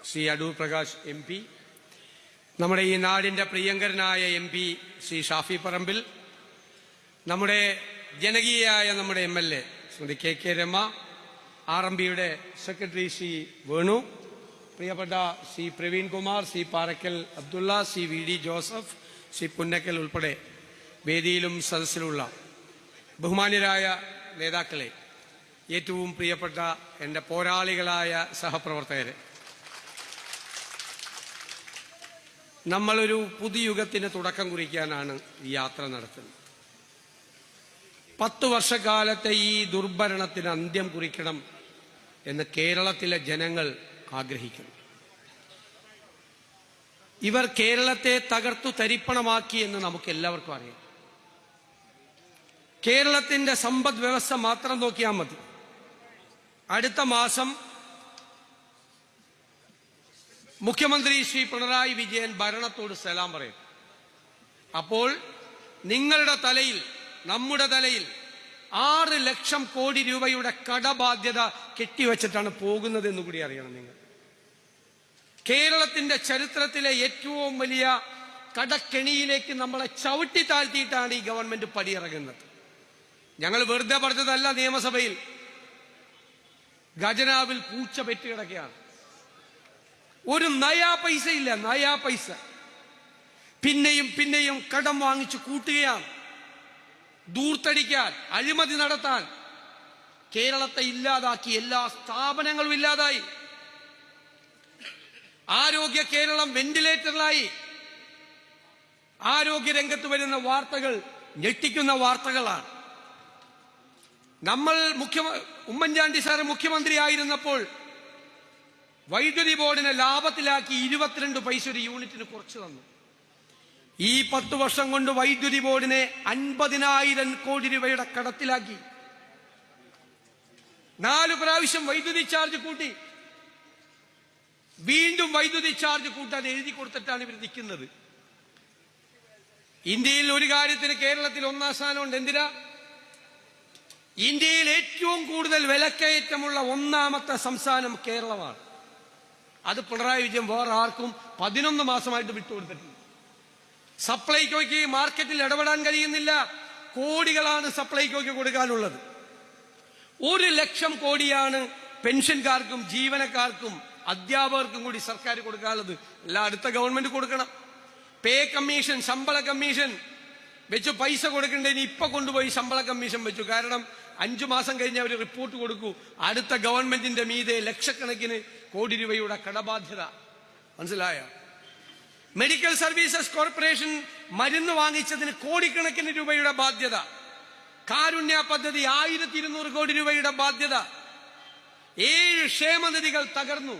ശ്രീ അടൂർ പ്രകാശ് MP, നമ്മുടെ ഈ നാടിന്റെ പ്രിയങ്കരനായ MP ശ്രീ ഷാഫി പറമ്പിൽ, നമ്മുടെ ജനകീയായ നമ്മുടെ MLA ശ്രീ KK രമ, RMBയുടെ സെക്രട്ടറി ശ്രീ വേണു, പ്രിയപ്പെട്ട ശ്രീ പ്രവീൺ കുമാർ, ശ്രീ പാറക്കൽ അബ്ദുള്ള, ശ്രീ VD ജോസഫ്, ശ്രീ പുന്നക്കൽ ഉൾപ്പെടെ വേദിയിലും സദസ്സിലുള്ള ബഹുമാന്യരായ നേതാക്കളെ, ഏറ്റവും പ്രിയപ്പെട്ട എൻ്റെ പോരാളികളായ സഹപ്രവർത്തകരെ, നമ്മളൊരു പുതുയുഗത്തിന് തുടക്കം കുറിക്കാനാണ് ഈ യാത്ര നടത്തുന്നത്. 10 വർഷക്കാലത്തെ ഈ ദുർഭരണത്തിന് അന്ത്യം കുറിക്കണം എന്ന് കേരളത്തിലെ ജനങ്ങൾ ആഗ്രഹിക്കുന്നു. ഇവർ കേരളത്തെ തകർത്തു തരിപ്പണമാക്കി എന്ന് നമുക്ക് എല്ലാവർക്കും അറിയാം. കേരളത്തിന്റെ സമ്പദ് വ്യവസ്ഥ മാത്രം നോക്കിയാൽ മതി. അടുത്ത മാസം മുഖ്യമന്ത്രി ശ്രീ പിണറായി വിജയൻ ഭരണത്തോട് സലാം പറയും. അപ്പോൾ നിങ്ങളുടെ തലയിൽ, നമ്മുടെ തലയിൽ 6 ലക്ഷം കോടി രൂപയുടെ കടബാധ്യത കെട്ടിവെച്ചിട്ടാണ് പോകുന്നത് എന്ന് കൂടി അറിയണം നിങ്ങൾ. കേരളത്തിന്റെ ചരിത്രത്തിലെ ഏറ്റവും വലിയ കടക്കെണിയിലേക്ക് നമ്മളെ ചവിട്ടി താഴ്ത്തിയിട്ടാണ് ഈ ഗവൺമെന്റ് പടിയിറങ്ങുന്നത്. ഞങ്ങൾ വെറുതെ പറഞ്ഞതല്ല. നിയമസഭയിൽ ഖജനാവിൽ പൂച്ച പെറ്റ് കിടക്കുകയാണ്. ഒരു നയാ പൈസ ഇല്ല, നയാ പൈസ. പിന്നെയും പിന്നെയും കടം വാങ്ങിച്ചു കൂട്ടുകയാണ്, ദൂർത്തടിക്കാൻ, അഴിമതി നടത്താൻ. കേരളത്തെ ഇല്ലാതാക്കി, എല്ലാ സ്ഥാപനങ്ങളും ഇല്ലാതായി. ആരോഗ്യ കേരളം വെന്റിലേറ്ററിലായി. ആരോഗ്യരംഗത്ത് വരുന്ന വാർത്തകൾ ഞെട്ടിക്കുന്ന വാർത്തകളാണ്. നമ്മൾ ഉമ്മൻചാണ്ടി സാർ മുഖ്യമന്ത്രിയായിരുന്നപ്പോൾ വൈദ്യുതി ബോർഡിനെ ലാഭത്തിലാക്കി 22 പൈസ ഒരു യൂണിറ്റിന് കുറച്ചു തന്നു. ഈ 10 വർഷം കൊണ്ട് വൈദ്യുതി ബോർഡിനെ 50,000 കോടി രൂപയുടെ കടത്തിലാക്കി. 4 പ്രാവശ്യം വൈദ്യുതി ചാർജ് കൂട്ടി. വീണ്ടും വൈദ്യുതി ചാർജ് കൂട്ടാൻ എഴുതി കൊടുത്തിട്ടാണ് ഇവർ നിൽക്കുന്നത്. ഇന്ത്യയിൽ ഒരു കാര്യത്തിന് കേരളത്തിൽ 1ാം സ്ഥാനമുണ്ട്. എന്തിനാ? ഇന്ത്യയിൽ ഏറ്റവും കൂടുതൽ വിലക്കയറ്റമുള്ള 1ാമത്തെ സംസ്ഥാനം കേരളമാണ്. അത് പിണറായി വിജയൻ വേറെ ആർക്കും 11 മാസമായിട്ട് വിട്ടുകൊടുത്തിട്ടുണ്ട്. സപ്ലൈകോയ്ക്ക് മാർക്കറ്റിൽ ഇടപെടാൻ കഴിയുന്നില്ല. കോടികളാണ് സപ്ലൈകോയ്ക്ക് കൊടുക്കാനുള്ളത്. 1 ലക്ഷം കോടിയാണ് പെൻഷൻകാർക്കും ജീവനക്കാർക്കും അധ്യാപകർക്കും കൂടി സർക്കാർ കൊടുക്കാനുള്ളത്. എല്ലാം അടുത്ത ഗവൺമെന്റ് കൊടുക്കണം. പേ കമ്മീഷൻ, ശമ്പള കമ്മീഷൻ വെച്ച് പൈസ കൊടുക്കേണ്ടതിന് ഇപ്പൊ കൊണ്ടുപോയി ശമ്പള കമ്മീഷൻ വെച്ചു. കാരണം 5 മാസം കഴിഞ്ഞ് അവർ റിപ്പോർട്ട് കൊടുക്കൂ. അടുത്ത ഗവൺമെന്റിന്റെ മീതെ ലക്ഷക്കണക്കിന് കോടി രൂപയുടെ കടബാധ്യത. മനസ്സിലായോ? മെഡിക്കൽ സർവീസസ് കോർപ്പറേഷൻ മരുന്ന് വാങ്ങിച്ചതിന് കോടിക്കണക്കിന് രൂപയുടെ ബാധ്യത. കാരുണ്യ പദ്ധതി 1200 കോടി രൂപയുടെ ബാധ്യത. 7 ക്ഷേമനിധികൾ തകർന്നു.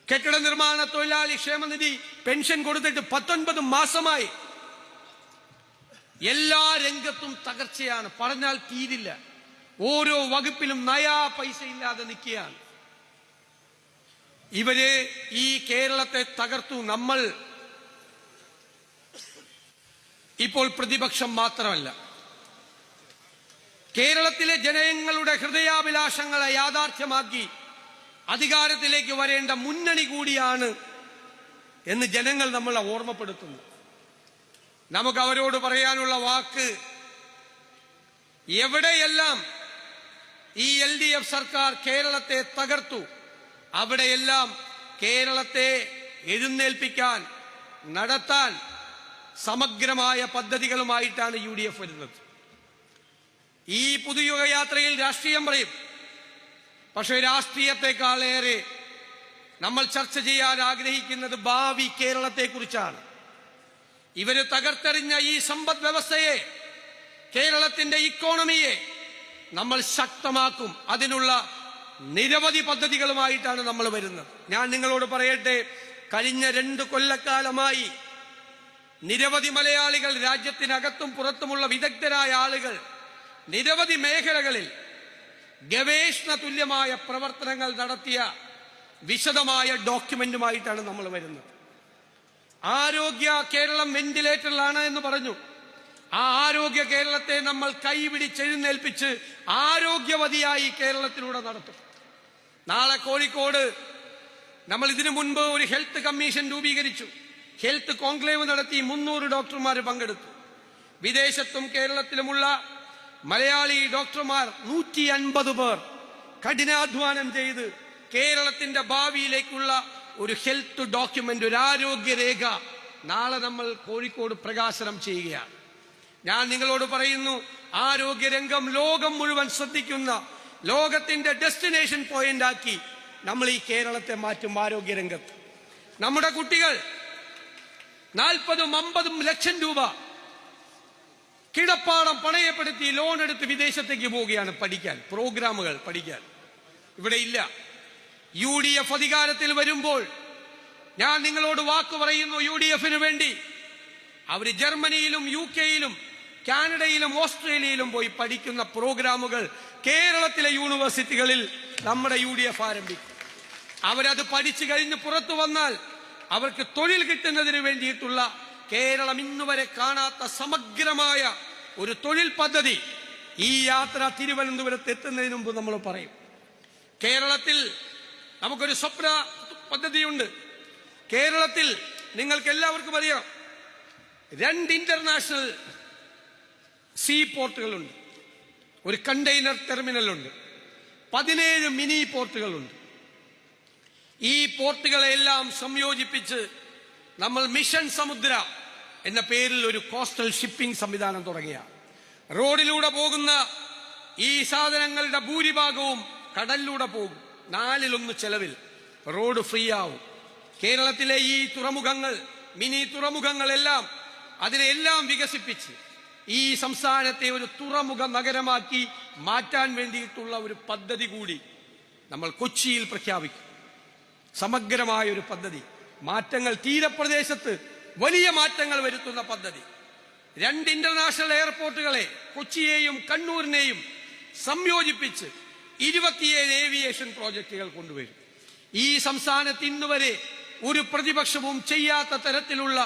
കെട്ടിട നിർമ്മാണ തൊഴിലാളി ക്ഷേമനിധി പെൻഷൻ കൊടുത്തിട്ട് 19 മാസമായി. എല്ലാ രംഗത്തും തകർച്ചയാണ്, പറഞ്ഞാൽ തീരില്ല. ഓരോ വകുപ്പിലും നയാ പൈസ ഇല്ലാതെ നിൽക്കുകയാണ്. ഇവര് ഈ കേരളത്തെ തകർത്തു. നമ്മൾ ഇപ്പോൾ പ്രതിപക്ഷം മാത്രമല്ല, കേരളത്തിലെ ജനങ്ങളുടെ ഹൃദയാഭിലാഷങ്ങളെ യാഥാർത്ഥ്യമാക്കി അധികാരത്തിലേക്ക് വരേണ്ട മുന്നണി കൂടിയാണ് എന്ന് ജനങ്ങൾ നമ്മളെ ഓർമ്മപ്പെടുത്തുന്നു. നമുക്ക് അവരോട് പറയാനുള്ള വാക്ക്, എവിടെയെല്ലാം ഈ LDF സർക്കാർ കേരളത്തെ തകർത്തു, അവിടെയെല്ലാം കേരളത്തെ എഴുന്നേൽപ്പിക്കാൻ, നടത്താൻ സമഗ്രമായ പദ്ധതികളുമായിട്ടാണ് UDF വരുന്നത്. ഈ പുതുയുഗ യാത്രയിൽ രാഷ്ട്രീയം പറയും. പക്ഷേ രാഷ്ട്രീയത്തെക്കാളേറെ നമ്മൾ ചർച്ച ചെയ്യാൻ ആഗ്രഹിക്കുന്നത് ഭാവി കേരളത്തെക്കുറിച്ചാണ്. ഇവര് തകർത്തെറിഞ്ഞ ഈ സമ്പദ് വ്യവസ്ഥയെ, കേരളത്തിന്റെ ഇക്കോണമിയെ നമ്മൾ ശക്തമാക്കും. അതിനുള്ള നിരവധി പദ്ധതികളുമായിട്ടാണ് നമ്മൾ വരുന്നത്. ഞാൻ നിങ്ങളോട് പറയട്ടെ, കഴിഞ്ഞ 2 കൊല്ലക്കാലമായി നിരവധി മലയാളികൾ, രാജ്യത്തിനകത്തും പുറത്തുമുള്ള വിദഗ്ധരായ ആളുകൾ നിരവധി മേഖലകളിൽ ഗവേഷണ തുല്യമായ പ്രവർത്തനങ്ങൾ നടത്തിയ വിശദമായ ഡോക്യുമെന്റുമായിട്ടാണ് നമ്മൾ വരുന്നത്. ആരോഗ്യ കേരളം വെന്റിലേറ്ററിലാണ് എന്ന് പറഞ്ഞു. ആ ആരോഗ്യ കേരളത്തെ നമ്മൾ കൈപിടിച്ചെഴുന്നേൽപ്പിച്ച് ആരോഗ്യവതിയായി കേരളത്തിലൂടെ നടത്തും. നാളെ കോഴിക്കോട് നമ്മൾ ഇതിനു മുൻപ് ഒരു ഹെൽത്ത് കമ്മീഷൻ രൂപീകരിച്ചു. ഹെൽത്ത് കോൺക്ലേവ് നടത്തി 300 ഡോക്ടർമാർ പങ്കെടുത്തു. വിദേശത്തും കേരളത്തിലുമുള്ള മലയാളി ഡോക്ടർമാർ 150 പേർ കഠിനാധ്വാനം ചെയ്ത് കേരളത്തിന്റെ ഭാവിയിലേക്കുള്ള ഒരു ഹെൽത്ത് ഡോക്യുമെന്റ്, ഒരു ആരോഗ്യരേഖ നാളെ നമ്മൾ കോഴിക്കോട് പ്രകാശനം ചെയ്യുകയാണ്. ഞാൻ നിങ്ങളോട് പറയുന്നു, ആരോഗ്യരംഗം ലോകം മുഴുവൻ ശ്രദ്ധിക്കുന്ന, ലോകത്തിന്റെ ഡെസ്റ്റിനേഷൻ പോയിന്റ് ആക്കി നമ്മൾ ഈ കേരളത്തെ മാറ്റും. ആരോഗ്യരംഗത്ത് നമ്മുടെ കുട്ടികൾ 40-50 ലക്ഷം രൂപ കിടപ്പാടം പണയപ്പെടുത്തി ലോൺ എടുത്ത് വിദേശത്തേക്ക് പോവുകയാണ് പഠിക്കാൻ, പ്രോഗ്രാമുകൾ പഠിക്കാൻ. ഇവിടെ ഇല്ല. UDF അധികാരത്തിൽ വരുമ്പോൾ ഞാൻ നിങ്ങളോട് വാക്ക് പറയുന്നു, UDFന് വേണ്ടി അവർ ജർമ്മനിയിലും UK-യിലും കാനഡയിലും ഓസ്ട്രേലിയയിലും പോയി പഠിക്കുന്ന പ്രോഗ്രാമുകൾ കേരളത്തിലെ യൂണിവേഴ്സിറ്റികളിൽ നമ്മുടെ UDF ആരംഭിക്കും. അവരത് പഠിച്ചു കഴിഞ്ഞ് പുറത്തു വന്നാൽ അവർക്ക് തൊഴിൽ കിട്ടുന്നതിന് വേണ്ടിയിട്ടുള്ള കേരളം ഇന്നുവരെ കാണാത്ത സമഗ്രമായ ഒരു തൊഴിൽ പദ്ധതി ഈ യാത്ര തിരുവനന്തപുരത്ത് എത്തുന്നതിന് മുമ്പ് നമ്മൾ പറയും. കേരളത്തിൽ നമുക്കൊരു സ്വപ്ന പദ്ധതിയുണ്ട്. കേരളത്തിൽ നിങ്ങൾക്ക് എല്ലാവർക്കും അറിയാം, 2 ഇന്റർനാഷണൽ സീ പോർട്ടുകളുണ്ട്, ഒരു കണ്ടെയ്നർ ടെർമിനലുണ്ട്, 17 മിനി പോർട്ടുകളുണ്ട്. ഈ പോർട്ടുകളെല്ലാം സംയോജിപ്പിച്ച് നമ്മൾ മിഷൻ സമുദ്ര എന്ന പേരിൽ ഒരു കോസ്റ്റൽ ഷിപ്പിംഗ് സംവിധാനം തുടങ്ങിയ, റോഡിലൂടെ പോകുന്ന ഈ സാധനങ്ങളുടെ ഭൂരിഭാഗവും കടലിലൂടെ പോകും. 4-1 ചെലവിൽ റോഡ് ഫ്രീ ആവും. കേരളത്തിലെ ഈ തുറമുഖങ്ങൾ, മിനി തുറമുഖങ്ങളെല്ലാം, അതിനെല്ലാം വികസിപ്പിച്ച് ഈ സംസ്ഥാനത്തെ ഒരു തുറമുഖ നഗരമാക്കി മാറ്റാൻ വേണ്ടിയിട്ടുള്ള ഒരു പദ്ധതി കൂടി നമ്മൾ കൊച്ചിയിൽ പ്രഖ്യാപിക്കും. സമഗ്രമായ ഒരു പദ്ധതി, മാറ്റങ്ങൾ, തീരപ്രദേശത്ത് വലിയ മാറ്റങ്ങൾ വരുത്തുന്ന പദ്ധതി. 2 ഇന്റർനാഷണൽ എയർപോർട്ടുകളെ, കൊച്ചിയെയും കണ്ണൂരിനെയും സംയോജിപ്പിച്ച് 27 ഏവിയേഷൻ പ്രോജക്റ്റുകൾ കൊണ്ടുവരും. ഈ സംസ്ഥാനത്ത് ഇന്നുവരെ ഒരു പ്രതിപക്ഷവും ചെയ്യാത്ത തരത്തിലുള്ള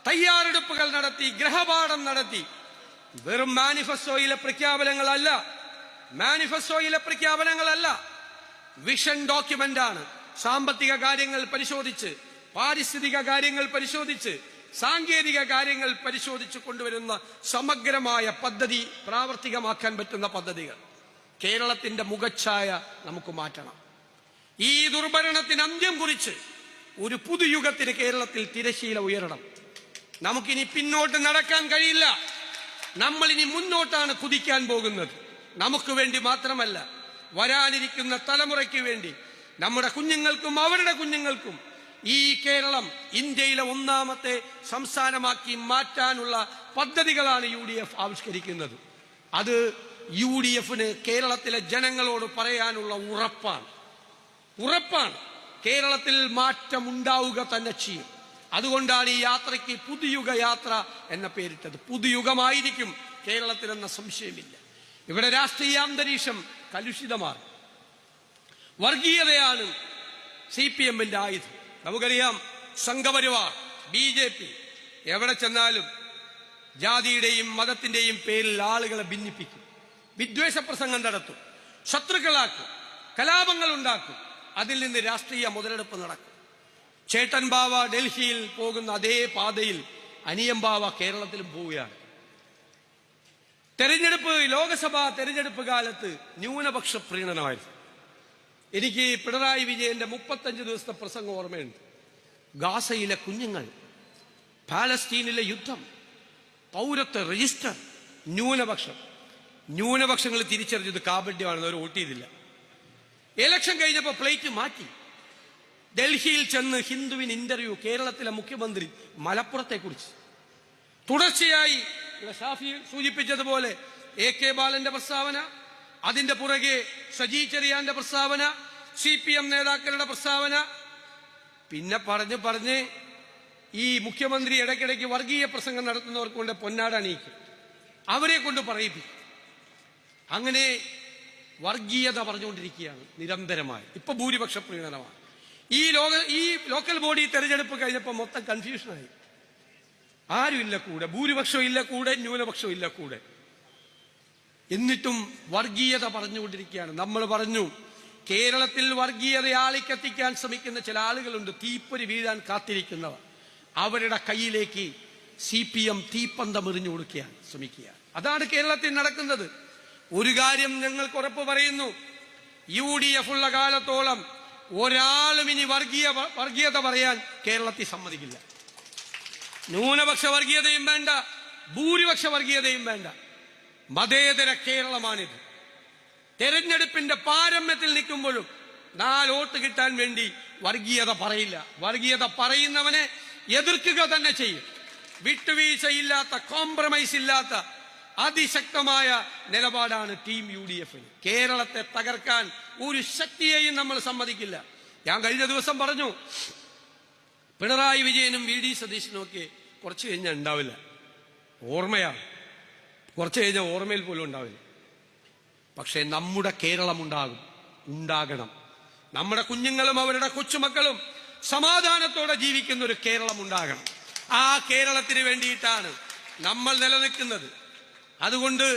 തയ്യാറെടുപ്പുകൾ നടത്തി, ഗ്രഹപാഠം നടത്തി. വെറും മാനിഫെസ്റ്റോയിലെ പ്രഖ്യാപനങ്ങളല്ല, വിഷൻ ഡോക്യുമെന്റ് ആണ്. സാമ്പത്തിക കാര്യങ്ങൾ പരിശോധിച്ച്, പാരിസ്ഥിതിക കാര്യങ്ങൾ പരിശോധിച്ച്, സാങ്കേതിക കാര്യങ്ങൾ പരിശോധിച്ച് കൊണ്ടുവരുന്ന സമഗ്രമായ പദ്ധതി, പ്രാവർത്തികമാക്കാൻ പറ്റുന്ന പദ്ധതികൾ. കേരളത്തിന്റെ മുഖച്ഛായ നമുക്ക് മാറ്റണം. ഈ ദുർഭരണത്തിന് അന്ത്യം കുറിച്ച് ഒരു പുതുയുഗത്തിന് കേരളത്തിൽ തിരശീല ഉയരണം. നമുക്കിനി പിന്നോട്ട് നടക്കാൻ കഴിയില്ല. നമ്മൾ ഇനി മുന്നോട്ടാണ് കുതിക്കാൻ പോകുന്നത്. നമുക്ക് വേണ്ടി മാത്രമല്ല, വരാനിരിക്കുന്ന തലമുറയ്ക്ക് വേണ്ടി, നമ്മുടെ കുഞ്ഞുങ്ങൾക്കും അവരുടെ കുഞ്ഞുങ്ങൾക്കും ഈ കേരളം ഇന്ത്യയിലെ 1ാമത്തെ സംസ്ഥാനമാക്കി മാറ്റാനുള്ള പദ്ധതികളാണ് UDF ആവിഷ്കരിക്കുന്നത്. അത് UDFന് കേരളത്തിലെ ജനങ്ങളോട് പറയാനുള്ള ഉറപ്പാണ്. കേരളത്തിൽ മാറ്റം ഉണ്ടാവുക തന്നെ ചെയ്യും. അതുകൊണ്ടാണ് ഈ യാത്രയ്ക്ക് പുതുയുഗ യാത്ര എന്ന പേരിട്ടത്. പുതുയുഗമായിരിക്കും കേരളത്തിലെന്ന സംശയമില്ല. ഇവിടെ രാഷ്ട്രീയ അന്തരീക്ഷം കലുഷിതമാണ്. വർഗീയതയാണ് CPM-ന്റെ ആയുധം. നമുക്കറിയാം, സംഘപരിവാർ, BJP എവിടെ ചെന്നാലും ജാതിയുടെയും മതത്തിന്റെയും പേരിൽ ആളുകളെ ഭിന്നിപ്പിക്കും, വിദ്വേഷ പ്രസംഗം നടത്തും, ശത്രുക്കളാക്കും, കലാപങ്ങൾ ഉണ്ടാക്കും. അതിൽ നിന്ന് രാഷ്ട്രീയ മുതലെടുപ്പ് നടക്കും. ചേട്ടൻ ബാവ ഡൽഹിയിൽ പോകുന്ന അതേ പാതയിൽ അനിയം ബാവ കേരളത്തിലും പോവുകയാണ്. ലോകസഭാ തെരഞ്ഞെടുപ്പ് കാലത്ത് ന്യൂനപക്ഷ പ്രീണനമായിരുന്നു. എനിക്ക് പിണറായി വിജയന്റെ 35 ദിവസത്തെ പ്രസംഗം ഓർമ്മയുണ്ട്. ഗാസയിലെ കുഞ്ഞുങ്ങൾ, പാലസ്തീനിലെ യുദ്ധം, പൗരത്വ രജിസ്റ്റർ, ന്യൂനപക്ഷങ്ങൾ തിരിച്ചറിഞ്ഞത് കാപട്യമാണെന്ന് അവർ വോട്ട് ചെയ്തില്ല. ഇലക്ഷൻ കഴിഞ്ഞപ്പോൾ പ്ലേറ്റ് മാറ്റി. ഡൽഹിയിൽ ചെന്ന് ഹിന്ദുവിന് ഇന്റർവ്യൂ. കേരളത്തിലെ മുഖ്യമന്ത്രി മലപ്പുറത്തെ കുറിച്ച് തുടർച്ചയായി ഷാഫി സൂചിപ്പിച്ചതുപോലെ AK ബാലന്റെ പ്രസ്താവന, അതിന്റെ പുറകെ സജി ചെറിയാന്റെ പ്രസ്താവന, CPM നേതാക്കളുടെ പ്രസ്താവന. പിന്നെ പറഞ്ഞ് ഈ മുഖ്യമന്ത്രി ഇടയ്ക്കിടയ്ക്ക് വർഗീയ പ്രസംഗം നടത്തുന്നവർക്ക് കൊണ്ട് പൊന്നാട അണിയിക്കും, അവരെ കൊണ്ട് പറയിപ്പിക്കും. അങ്ങനെ വർഗീയത പറഞ്ഞുകൊണ്ടിരിക്കുകയാണ് നിരന്തരമായി. ഇപ്പൊ ഭൂരിപക്ഷ പ്രീണനമാണ്. ഈ ലോക്കൽ ബോഡി തെരഞ്ഞെടുപ്പ് കഴിഞ്ഞപ്പോൾ മൊത്തം കൺഫ്യൂഷനായി. ആരുമില്ല കൂടെ, ഭൂരിപക്ഷം ഇല്ല കൂടെ, ന്യൂനപക്ഷം ഇല്ല കൂടെ. എന്നിട്ടും വർഗീയത പറഞ്ഞുകൊണ്ടിരിക്കുകയാണ്. നമ്മൾ പറഞ്ഞു, കേരളത്തിൽ വർഗീയത ആളിക്കത്തിക്കാൻ ശ്രമിക്കുന്ന ചില ആളുകളുണ്ട്, തീപ്പൊരി വീഴാൻ കാത്തിരിക്കുന്നവർ. അവരുടെ കയ്യിലേക്ക് CPM തീപ്പന്തം എറിഞ്ഞു കൊടുക്കുകയാണ് ശ്രമിക്കുകയാണ്. അതാണ് കേരളത്തിൽ നടക്കുന്നത്. ഒരു കാര്യം ഞങ്ങൾക്ക് ഉറപ്പ് പറയുന്നു, UDF ഉള്ള കാലത്തോളം ഒരാളും ഇനി വർഗീയത പറയാൻ കേരളത്തിൽ സമ്മതിക്കില്ല. ന്യൂനപക്ഷ വർഗീയതയും വേണ്ട, ഭൂരിപക്ഷ വർഗീയതയും വേണ്ട. മതേതര കേരളമാണിത്. തെരഞ്ഞെടുപ്പിന്റെ പാരമ്യത്തിൽ നിൽക്കുമ്പോഴും 4 വോട്ട് കിട്ടാൻ വേണ്ടി വർഗീയത പറയില്ല. വർഗീയത പറയുന്നവനെ എതിർക്കുക തന്നെ ചെയ്യും. വിട്ടുവീഴ്ചയില്ലാത്ത, കോംപ്രമൈസ് ഇല്ലാത്ത അതിശക്തമായ നിലപാടാണ് ടീം UDF. കേരളത്തെ തകർക്കാൻ ഒരു ശക്തിയെയും നമ്മൾ സമ്മതിക്കില്ല. ഞാൻ കഴിഞ്ഞ ദിവസം പറഞ്ഞു, പിണറായി വിജയനും VD സതീശനും ഒക്കെ കുറച്ച് കഴിഞ്ഞാൽ ഉണ്ടാവില്ല. ഓർമ്മയാണ്, കുറച്ച് കഴിഞ്ഞാൽ ഓർമ്മയിൽ പോലും ഉണ്ടാവില്ല. പക്ഷേ നമ്മുടെ കേരളം ഉണ്ടാകണം. നമ്മുടെ കുഞ്ഞുങ്ങളും അവരുടെ കൊച്ചുമക്കളും സമാധാനത്തോടെ ജീവിക്കുന്ന ഒരു കേരളം ഉണ്ടാകണം. ആ കേരളത്തിന് വേണ്ടിയിട്ടാണ് നമ്മൾ നിലനിൽക്കുന്നത്. അതുകൊണ്ട്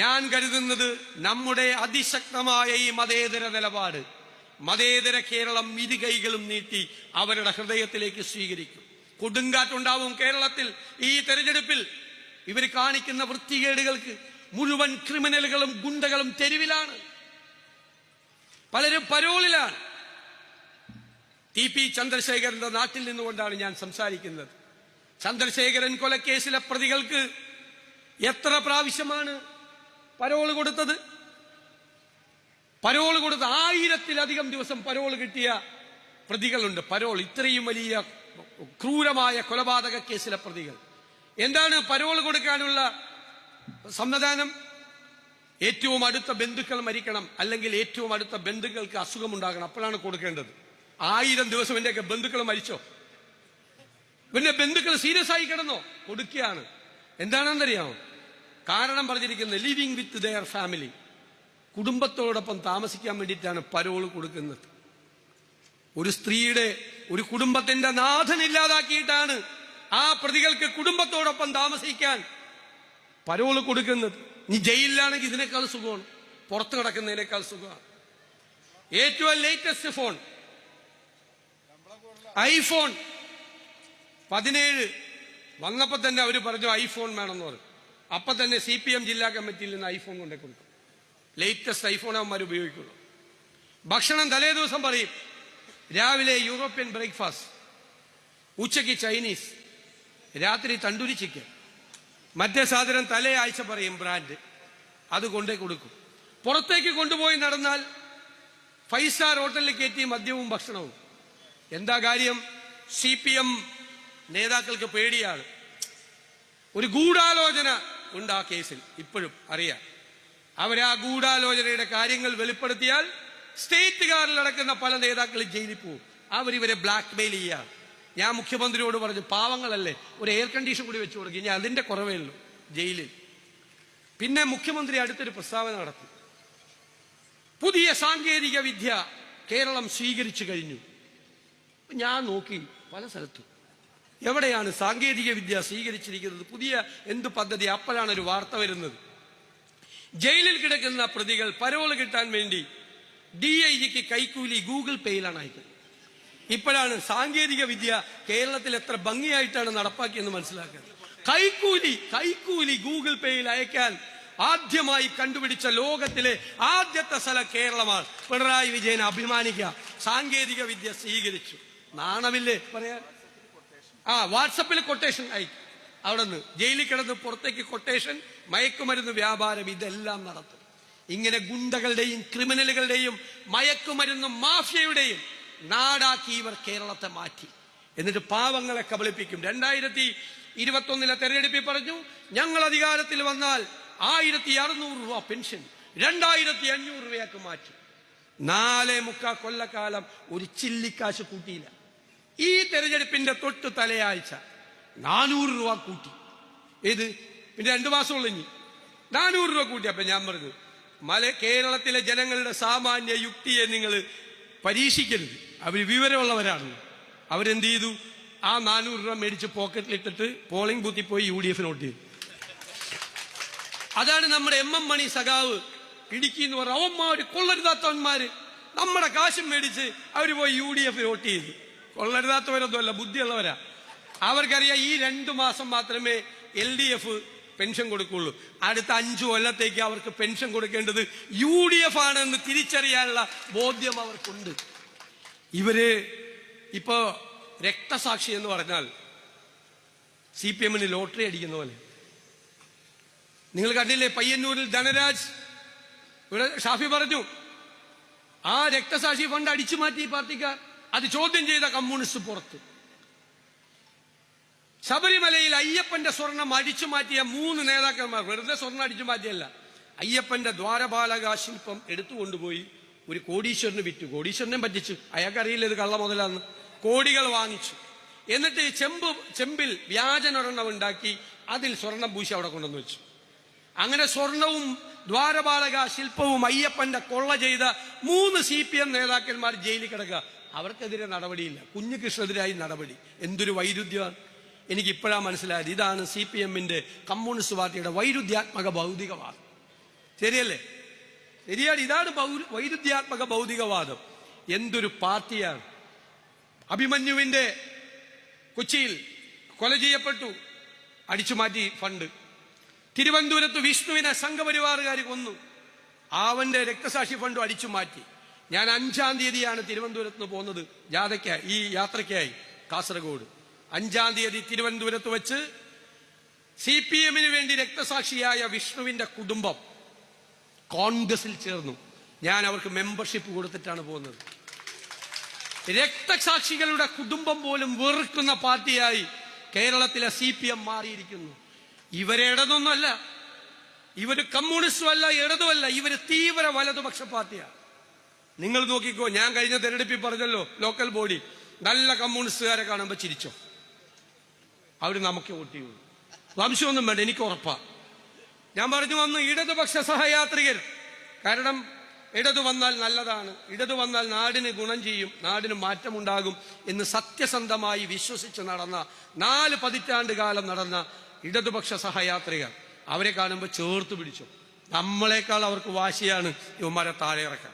ഞാൻ കരുതുന്നത്, നമ്മുടെ അതിശക്തമായ ഈ മതേതര നിലപാട് മതേതര കേരളം ഇരുകൈകളും നീട്ടി അവരുടെ ഹൃദയത്തിലേക്ക് സ്വീകരിക്കും. കൊടുങ്കാറ്റുണ്ടാവും കേരളത്തിൽ. ഈ തെരഞ്ഞെടുപ്പിൽ ഇവർ കാണിക്കുന്ന വൃത്തികേടുകൾക്ക് മുഴുവൻ ക്രിമിനലുകളും ഗുണ്ടകളും തെരുവിലാണ്, പലരും പരോളിലാണ്. TP ചന്ദ്രശേഖരന്റെ നാട്ടിൽ നിന്നുകൊണ്ടാണ് ഞാൻ സംസാരിക്കുന്നത്. ചന്ദ്രശേഖരൻ കൊലക്കേസിലെ പ്രതികൾക്ക് എത്ര പ്രാവശ്യമാണ് പരോള് കൊടുത്തത്? 1000-ത്തിലധികം ദിവസം പരോൾ കിട്ടിയ പ്രതികളുണ്ട്. പരോൾ, ഇത്രയും വലിയ ക്രൂരമായ കൊലപാതക കേസിലെ പ്രതികൾ. എന്താണ് പരോൾ കൊടുക്കാനുള്ള സംവിധാനം? ഏറ്റവും അടുത്ത ബന്ധുക്കൾ മരിക്കണം, അല്ലെങ്കിൽ ഏറ്റവും അടുത്ത ബന്ധുക്കൾക്ക് അസുഖമുണ്ടാകണം, അപ്പോഴാണ് കൊടുക്കേണ്ടത്. 1000 ദിവസം എന്റെയൊക്കെ ബന്ധുക്കൾ മരിച്ചോ? പിന്നെ ബന്ധുക്കൾ സീരിയസ് ആയി കിടന്നോ? കൊടുക്കുകയാണ്. എന്താണെന്നറിയാമോ? കാരണം പറഞ്ഞിരിക്കുന്നത്, ലിവിങ് വിത്ത് ദെയർ ഫാമിലി, കുടുംബത്തോടൊപ്പം താമസിക്കാൻ വേണ്ടിയിട്ടാണ് പരോൾ കൊടുക്കുന്നത്. ഒരു സ്ത്രീയുടെ, ഒരു കുടുംബത്തിന്റെ നാഥൻ ഇല്ലാതാക്കിയിട്ടാണ് ആ പ്രതികൾക്ക് കുടുംബത്തോടൊപ്പം താമസിക്കാൻ പരോൾ കൊടുക്കുന്നത്. ഇനി ജയിലിലാണെങ്കിൽ ഇതിനേക്കാൾ സുഖമാണ്, പുറത്തു കിടക്കുന്നതിനേക്കാൾ സുഖമാണ്. ഏറ്റവും ലേറ്റസ്റ്റ് ഫോൺ iPhone 17 വന്നപ്പോ തന്നെ അവർ പറഞ്ഞു iPhone വേണമെന്ന് പറഞ്ഞു. അപ്പൊ തന്നെ CPM ജില്ലാ കമ്മിറ്റിയിൽ നിന്ന് iPhone കൊണ്ടേ കൊടുക്കും. ലേറ്റസ്റ്റ് iPhone അവന്മാർ ഉപയോഗിക്കുള്ളൂ. ഭക്ഷണം തലേ ദിവസം പറയും, രാവിലെ യൂറോപ്യൻ ബ്രേക്ക്ഫാസ്റ്റ്, ഉച്ചയ്ക്ക് ചൈനീസ്, രാത്രി തണ്ടൂരി ചിക്കൻ, മറ്റേ സാധനം തലേ ആഴ്ച പറയും ബ്രാൻഡ്, അത് കൊണ്ടേ കൊടുക്കും. പുറത്തേക്ക് കൊണ്ടുപോയി നടന്നാൽ 5 സ്റ്റാർ ഹോട്ടലിൽ കയറ്റി മദ്യവും ഭക്ഷണവും. എന്താ കാര്യം? CPM നേതാക്കൾക്ക് പേടിയാണ്. ഒരു ഗൂഢാലോചന ഉണ്ട് ആ കേസിൽ, ഇപ്പോഴും അറിയാം. അവരാ ഗൂഢാലോചനയുടെ കാര്യങ്ങൾ വെളിപ്പെടുത്തിയാൽ സ്റ്റേറ്റുകാരിൽ നടക്കുന്ന പല നേതാക്കളും ജയിലിൽ പോകും. അവരിവരെ ബ്ലാക്ക് മെയിൽ ചെയ്യാം. ഞാൻ മുഖ്യമന്ത്രിയോട് പറഞ്ഞു, പാവങ്ങളല്ലേ, ഒരു എയർ കണ്ടീഷൻ കൂടി വെച്ചു കൊടുക്കും, ഇനി അതിന്റെ കുറവേ ഉള്ളൂ ജയിലിൽ. പിന്നെ മുഖ്യമന്ത്രി അടുത്തൊരു പ്രസ്താവന നടത്തി, പുതിയ സാങ്കേതിക വിദ്യ കേരളം സ്വീകരിച്ചു കഴിഞ്ഞു. ഞാൻ നോക്കി പല സ്ഥലത്തും, എവിടെയാണ് സാങ്കേതിക വിദ്യ സ്വീകരിച്ചിരിക്കുന്നത്, പുതിയ എന്ത് പദ്ധതി? അപ്പോഴാണ് ഒരു വാർത്ത വരുന്നത്, ജയിലിൽ കിടക്കുന്ന പ്രതികൾ പരോൾ കിട്ടാൻ വേണ്ടി DIGക്ക് കൈക്കൂലി ഗൂഗിൾ പേയിലാണ് അയക്കുന്നത്. ഇപ്പോഴാണ് സാങ്കേതിക വിദ്യ കേരളത്തിൽ എത്ര ഭംഗിയായിട്ടാണ് നടപ്പാക്കിയെന്ന് മനസ്സിലാക്കുന്നത്. കൈക്കൂലി ഗൂഗിൾ പേയിൽ അയക്കാൻ ആദ്യമായി കണ്ടുപിടിച്ച ലോകത്തിലെ ആദ്യത്തെ സ്ഥലം കേരളമാണ്. പിണറായി വിജയൻ അഭിമാനിക്കുക, സാങ്കേതിക വിദ്യ സ്വീകരിച്ചു. നാണമില്ലേ പറയാൻ? വാട്സപ്പിൽ കൊട്ടേഷൻ അയക്കും. അവിടെ നിന്ന് ജയിലിൽ കിടന്ന് പുറത്തേക്ക് കൊട്ടേഷൻ, മയക്കുമരുന്ന് വ്യാപാരം, ഇതെല്ലാം നടത്തും. ഇങ്ങനെ ഗുണ്ടകളുടെയും ക്രിമിനലുകളുടെയും മയക്കുമരുന്ന് മാഫിയയുടെയും നാടാക്കി ഇവർ കേരളത്തെ മാറ്റി. എന്നിട്ട് പാവങ്ങളെ കബളിപ്പിക്കും. 2021 തെരഞ്ഞെടുപ്പിൽ പറഞ്ഞു, ഞങ്ങൾ അധികാരത്തിൽ വന്നാൽ 1600 രൂപ പെൻഷൻ 2500 രൂപയാക്കി മാറ്റി. 4.25 കൊല്ലക്കാലം ഒരു ചില്ലിക്കാശ് കൂട്ടിയില്ല. ഈ തെരഞ്ഞെടുപ്പിന്റെ തൊട്ട് തലയാഴ്ച 400 രൂപ കൂട്ടി. ഏത് പിന്നെ 2 മാസമുള്ള ഇനി 400 രൂപ കൂട്ടി. അപ്പൊ ഞാൻ പറഞ്ഞു, കേരളത്തിലെ ജനങ്ങളുടെ സാമാന്യ യുക്തിയെ നിങ്ങൾ പരീക്ഷിക്കരുത്. അവർ വിവരമുള്ളവരാണ്. അവരെന്ത് ചെയ്തു? ആ 400 രൂപ മേടിച്ച് പോക്കറ്റിലിട്ടിട്ട് പോളിംഗ് ബൂത്തിൽ പോയി UDF വോട്ട് ചെയ്തു. അതാണ് നമ്മുടെ MM മണി സഖാവ് ഇടുക്കി എന്ന് പറഞ്ഞ അവന്മാര്, കൊള്ളരുതാത്തവന്മാര്. നമ്മുടെ കാശും മേടിച്ച് അവർ പോയി UDF വോട്ട് ചെയ്തു. കൊള്ളരുതാത്തവരൊന്നുമല്ല, ബുദ്ധിയുള്ളവരാ. അവർക്കറിയാം ഈ 2 മാസം മാത്രമേ LDF പെൻഷൻ കൊടുക്കുള്ളൂ. അടുത്ത 5 കൊല്ലത്തേക്ക് അവർക്ക് പെൻഷൻ കൊടുക്കേണ്ടത് UDF ആണെന്ന് തിരിച്ചറിയാനുള്ള ബോധ്യം അവർക്കുണ്ട്. ഇവര് ഇപ്പോ രക്തസാക്ഷി എന്ന് പറഞ്ഞാൽ CPM-ന് ലോട്ടറി അടിക്കുന്ന പോലെ. നിങ്ങൾ കണ്ടില്ലേ പയ്യന്നൂരിൽ ധനരാജ്, ഇവിടെ ഷാഫി പറഞ്ഞു, ആ രക്തസാക്ഷി ഫണ്ട് അടിച്ചു മാറ്റി പാർട്ടിക്കാർ. അത് ചോദ്യം ചെയ്ത കമ്മ്യൂണിസ്റ്റ് പുറത്ത്. ശബരിമലയിൽ അയ്യപ്പന്റെ സ്വർണം അടിച്ചു മാറ്റിയ 3 നേതാക്കന്മാർ, വെറുതെ സ്വർണം അടിച്ചു മാറ്റിയല്ല, അയ്യപ്പന്റെ ദ്വാരപാലക ശില്പം എടുത്തുകൊണ്ടുപോയി ഒരു കോടീശ്വരന് വിറ്റു. കോടീശ്വരനെ പറ്റിച്ചു. അയാൾക്കറിയില്ല ഇത് കള്ള മുതലാന്ന്. കോടികൾ വാങ്ങിച്ചു. എന്നിട്ട് ചെമ്പിൽ വ്യാജനൊരെണ്ണം ഉണ്ടാക്കി അതിൽ സ്വർണം പൂശി അവിടെ കൊണ്ടുവന്ന് വെച്ചു. അങ്ങനെ സ്വർണവും ദ്വാരപാലക ശില്പവും അയ്യപ്പന്റെ കൊള്ള ചെയ്ത 3 CPM നേതാക്കന്മാർ ജയിലിൽ കിടക്കുക. അവർക്കെതിരെ നടപടിയില്ല. കുഞ്ഞികൃഷ്ണനെതിരായി നടപടി. എന്തൊരു വൈരുദ്ധ്യമാണ്. എനിക്കിപ്പോഴാണ് മനസ്സിലായത്. ഇതാണ് CPM-ന്റെ, കമ്മ്യൂണിസ്റ്റ് പാർട്ടിയുടെ വൈരുദ്ധ്യാത്മക ഭൗതികവാദം. ശരിയല്ലേ? ശരിയാണ്. ഇതാണ് വൈരുദ്ധ്യാത്മക ഭൗതികവാദം. എന്തൊരു പാർട്ടിയാണ്. അഭിമന്യുവിന്റെ കൊച്ചിയിൽ കൊല ചെയ്യപ്പെട്ടു, അടിച്ചുമാറ്റി ഫണ്ട്. തിരുവനന്തപുരത്ത് വിഷ്ണുവിനെ സംഘപരിവാറുകാർ കൊന്നു, അവന്റെ രക്തസാക്ഷി ഫണ്ടും അടിച്ചു മാറ്റി. ഞാൻ 5-ാം തീയതിയാണ് തിരുവനന്തപുരത്ത് നിന്ന് പോകുന്നത് ജാഥയ്ക്കായി, ഈ യാത്രയ്ക്കായി കാസർഗോഡ്. 5-ാം തീയതി തിരുവനന്തപുരത്ത് വെച്ച് CPM-ന് വേണ്ടി രക്തസാക്ഷിയായ വിഷ്ണുവിന്റെ കുടുംബം കോൺഗ്രസിൽ ചേർന്നു. ഞാൻ അവർക്ക് മെമ്പർഷിപ്പ് കൊടുത്തിട്ടാണ് പോകുന്നത്. രക്തസാക്ഷികളുടെ കുടുംബം പോലും വെറുക്കുന്ന പാർട്ടിയായി കേരളത്തിലെ CPM മാറിയിരിക്കുന്നു. ഇവരെ ഇടതൊന്നുമല്ല, ഇവര് കമ്മ്യൂണിസ്റ്റും അല്ല, ഇടതുമല്ല, ഇവര് തീവ്ര വലതുപക്ഷ പാർട്ടിയാണ്. നിങ്ങൾ നോക്കിക്കോ. ഞാൻ കഴിഞ്ഞ തെരഞ്ഞെടുപ്പിൽ പറഞ്ഞല്ലോ, ലോക്കൽ ബോഡി നല്ല കമ്മ്യൂണിസ്റ്റുകാരെ കാണുമ്പോൾ ചിരിച്ചോ. അവര് നമുക്ക് വോട്ട് ചെയ്യുള്ളൂ. വംശമൊന്നും വേണ്ട, എനിക്ക് ഉറപ്പാ. ഞാൻ പറഞ്ഞു വന്നു ഇടതുപക്ഷ സഹയാത്രികർ. കാരണം ഇടതു വന്നാൽ നല്ലതാണ്, ഇടതു വന്നാൽ നാടിന് ഗുണം ചെയ്യും, നാടിന് മാറ്റമുണ്ടാകും എന്ന് സത്യസന്ധമായി വിശ്വസിച്ച് നടന്ന 4 പതിറ്റാണ്ട് കാലം നടന്ന ഇടതുപക്ഷ സഹയാത്രികർ. അവരെ കാണുമ്പോൾ ചേർത്ത് പിടിച്ചു. നമ്മളെക്കാൾ അവർക്ക് വാശിയാണ് ഇവന്മാരെ താഴെ ഇറക്കാൻ.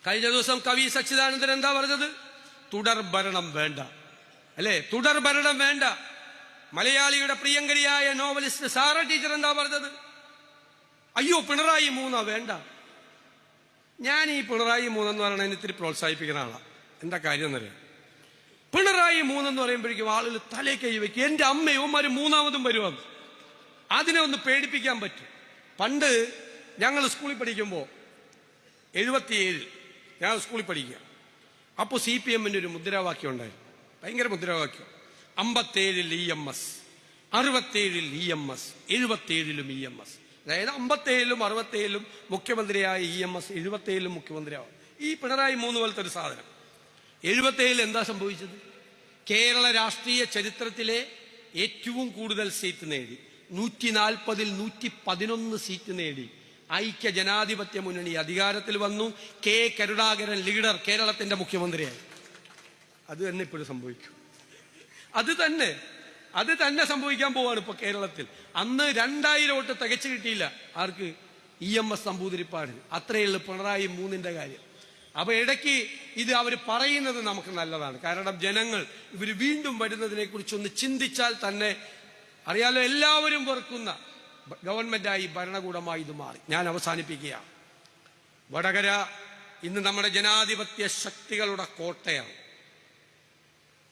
കഴിഞ്ഞ ദിവസം കവി സച്ചിദാനന്ദൻ എന്താ പറഞ്ഞത്? തുടർ ഭരണം വേണ്ട, അല്ലേ? തുടർ ഭരണം വേണ്ട. മലയാളിയുടെ പ്രിയങ്കരിയായ നോവലിസ്റ്റ് സാറ ടീച്ചർ എന്താ പറഞ്ഞത്? അയ്യോ പിണറായി 3 വേണ്ട. ഞാൻ ഈ പിണറായി 3 എന്ന് പറയുന്നതിന് ഇത്തിരി പ്രോത്സാഹിപ്പിക്കുന്ന ആളാണ്. എന്താ കാര്യം എന്നറിയാം? പിണറായി 3 എന്ന് പറയുമ്പോഴേക്കും ആളുകൾ തലേ കൈ വയ്ക്കും. എന്റെ അമ്മ ഇവന്മാര് 3ാമതും വരുവാന്ന്. അതിനെ ഒന്ന് പേടിപ്പിക്കാൻ പറ്റും. പണ്ട് ഞങ്ങൾ സ്കൂളിൽ പഠിക്കുമ്പോൾ 77 ഞാൻ സ്കൂളിൽ പഠിക്കുക. അപ്പോൾ CPM-ന്റെ ഒരു മുദ്രാവാക്യം ഉണ്ടായിരുന്നു, ഭയങ്കര മുദ്രാവാക്യം. 57-ൽ EMS, 67-ൽ EMS, 77-ലും EMS. അതായത് 57-ലും 67-ലും മുഖ്യമന്ത്രിയായ EMS 77-ലും മുഖ്യമന്ത്രിയാവും. ഈ പിണറായി 3 പോലത്തെ ഒരു സാധനം. 77-ൽ എന്താ സംഭവിച്ചത്? കേരള രാഷ്ട്രീയ ചരിത്രത്തിലെ ഏറ്റവും കൂടുതൽ സീറ്റ് നേടി. 140-ൽ 111 സീറ്റ് നേടി ഐക്യ ജനാധിപത്യ മുന്നണി അധികാരത്തിൽ വന്നു. K. കരുണാകരൻ ലീഡർ കേരളത്തിന്റെ മുഖ്യമന്ത്രിയായി. അത് തന്നെ ഇപ്പോഴും സംഭവിക്കും. അത് തന്നെ സംഭവിക്കാൻ പോവാണ് ഇപ്പൊ കേരളത്തിൽ. അന്ന് 2000 വോട്ട് തികച്ചു കിട്ടിയില്ല. ആർക്ക്? EMS നമ്പൂതിരിപ്പാടിന്. അത്രയേ ഉള്ളൂ പിണറായി 3ന്റെ കാര്യം. അപ്പൊ ഇടയ്ക്ക് ഇത് അവർ പറയുന്നത് നമുക്ക് നല്ലതാണ്. കാരണം ജനങ്ങൾ ഇവർ വീണ്ടും വരുന്നതിനെ കുറിച്ചൊന്ന് ചിന്തിച്ചാൽ തന്നെ അറിയാലോ, എല്ലാവരും വെറുക്കുന്ന ഗവൺമെന്റായി ഭരണകൂടമായി ഇത് മാറി. ഞാൻ അവസാനിപ്പിക്കുകയാണ്. വടകര ഇന്ന് നമ്മുടെ ജനാധിപത്യ ശക്തികളുടെ കോട്ടയാണ്.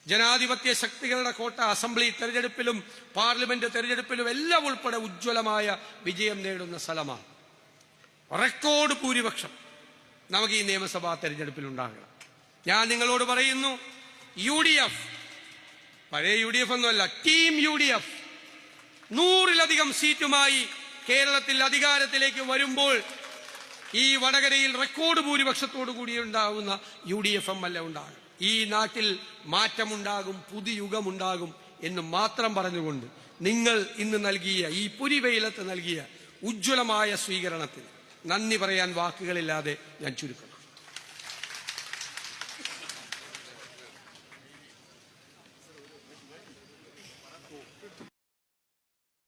ജനാധിപത്യ ശക്തികളുടെ കോട്ട. അസംബ്ലി തെരഞ്ഞെടുപ്പിലും പാർലമെന്റ് തെരഞ്ഞെടുപ്പിലും എല്ലാം ഉൾപ്പെടെ ഉജ്ജ്വലമായ വിജയം നേടുന്ന സ്ഥലമാണ്. റെക്കോർഡ് ഭൂരിപക്ഷം നമുക്ക് ഈ നിയമസഭാ തെരഞ്ഞെടുപ്പിൽ ഉണ്ടാകണം. ഞാൻ നിങ്ങളോട് പറയുന്നു, UDF, പഴയ UDF ഒന്നുമല്ല, ടീം UDF 100-ലധികം സീറ്റുമായി കേരളത്തിൽ അധികാരത്തിലേക്ക് വരുമ്പോൾ ഈ വടകരയിൽ റെക്കോർഡ് ഭൂരിപക്ഷത്തോടു കൂടി ഉണ്ടാകുന്ന UDF MLA ഉണ്ടാകും. ഈ നാട്ടിൽ മാറ്റമുണ്ടാകും, പുതുയുഗമുണ്ടാകും എന്ന് മാത്രം പറഞ്ഞുകൊണ്ട് നിങ്ങൾ ഇന്ന് നൽകിയ ഈ പുരിവെയിലത്ത് നൽകിയ ഉജ്ജ്വലമായ സ്വീകരണത്തിന് നന്ദി പറയാൻ വാക്കുകളില്ലാതെ ഞാൻ ചുരുക്കണം.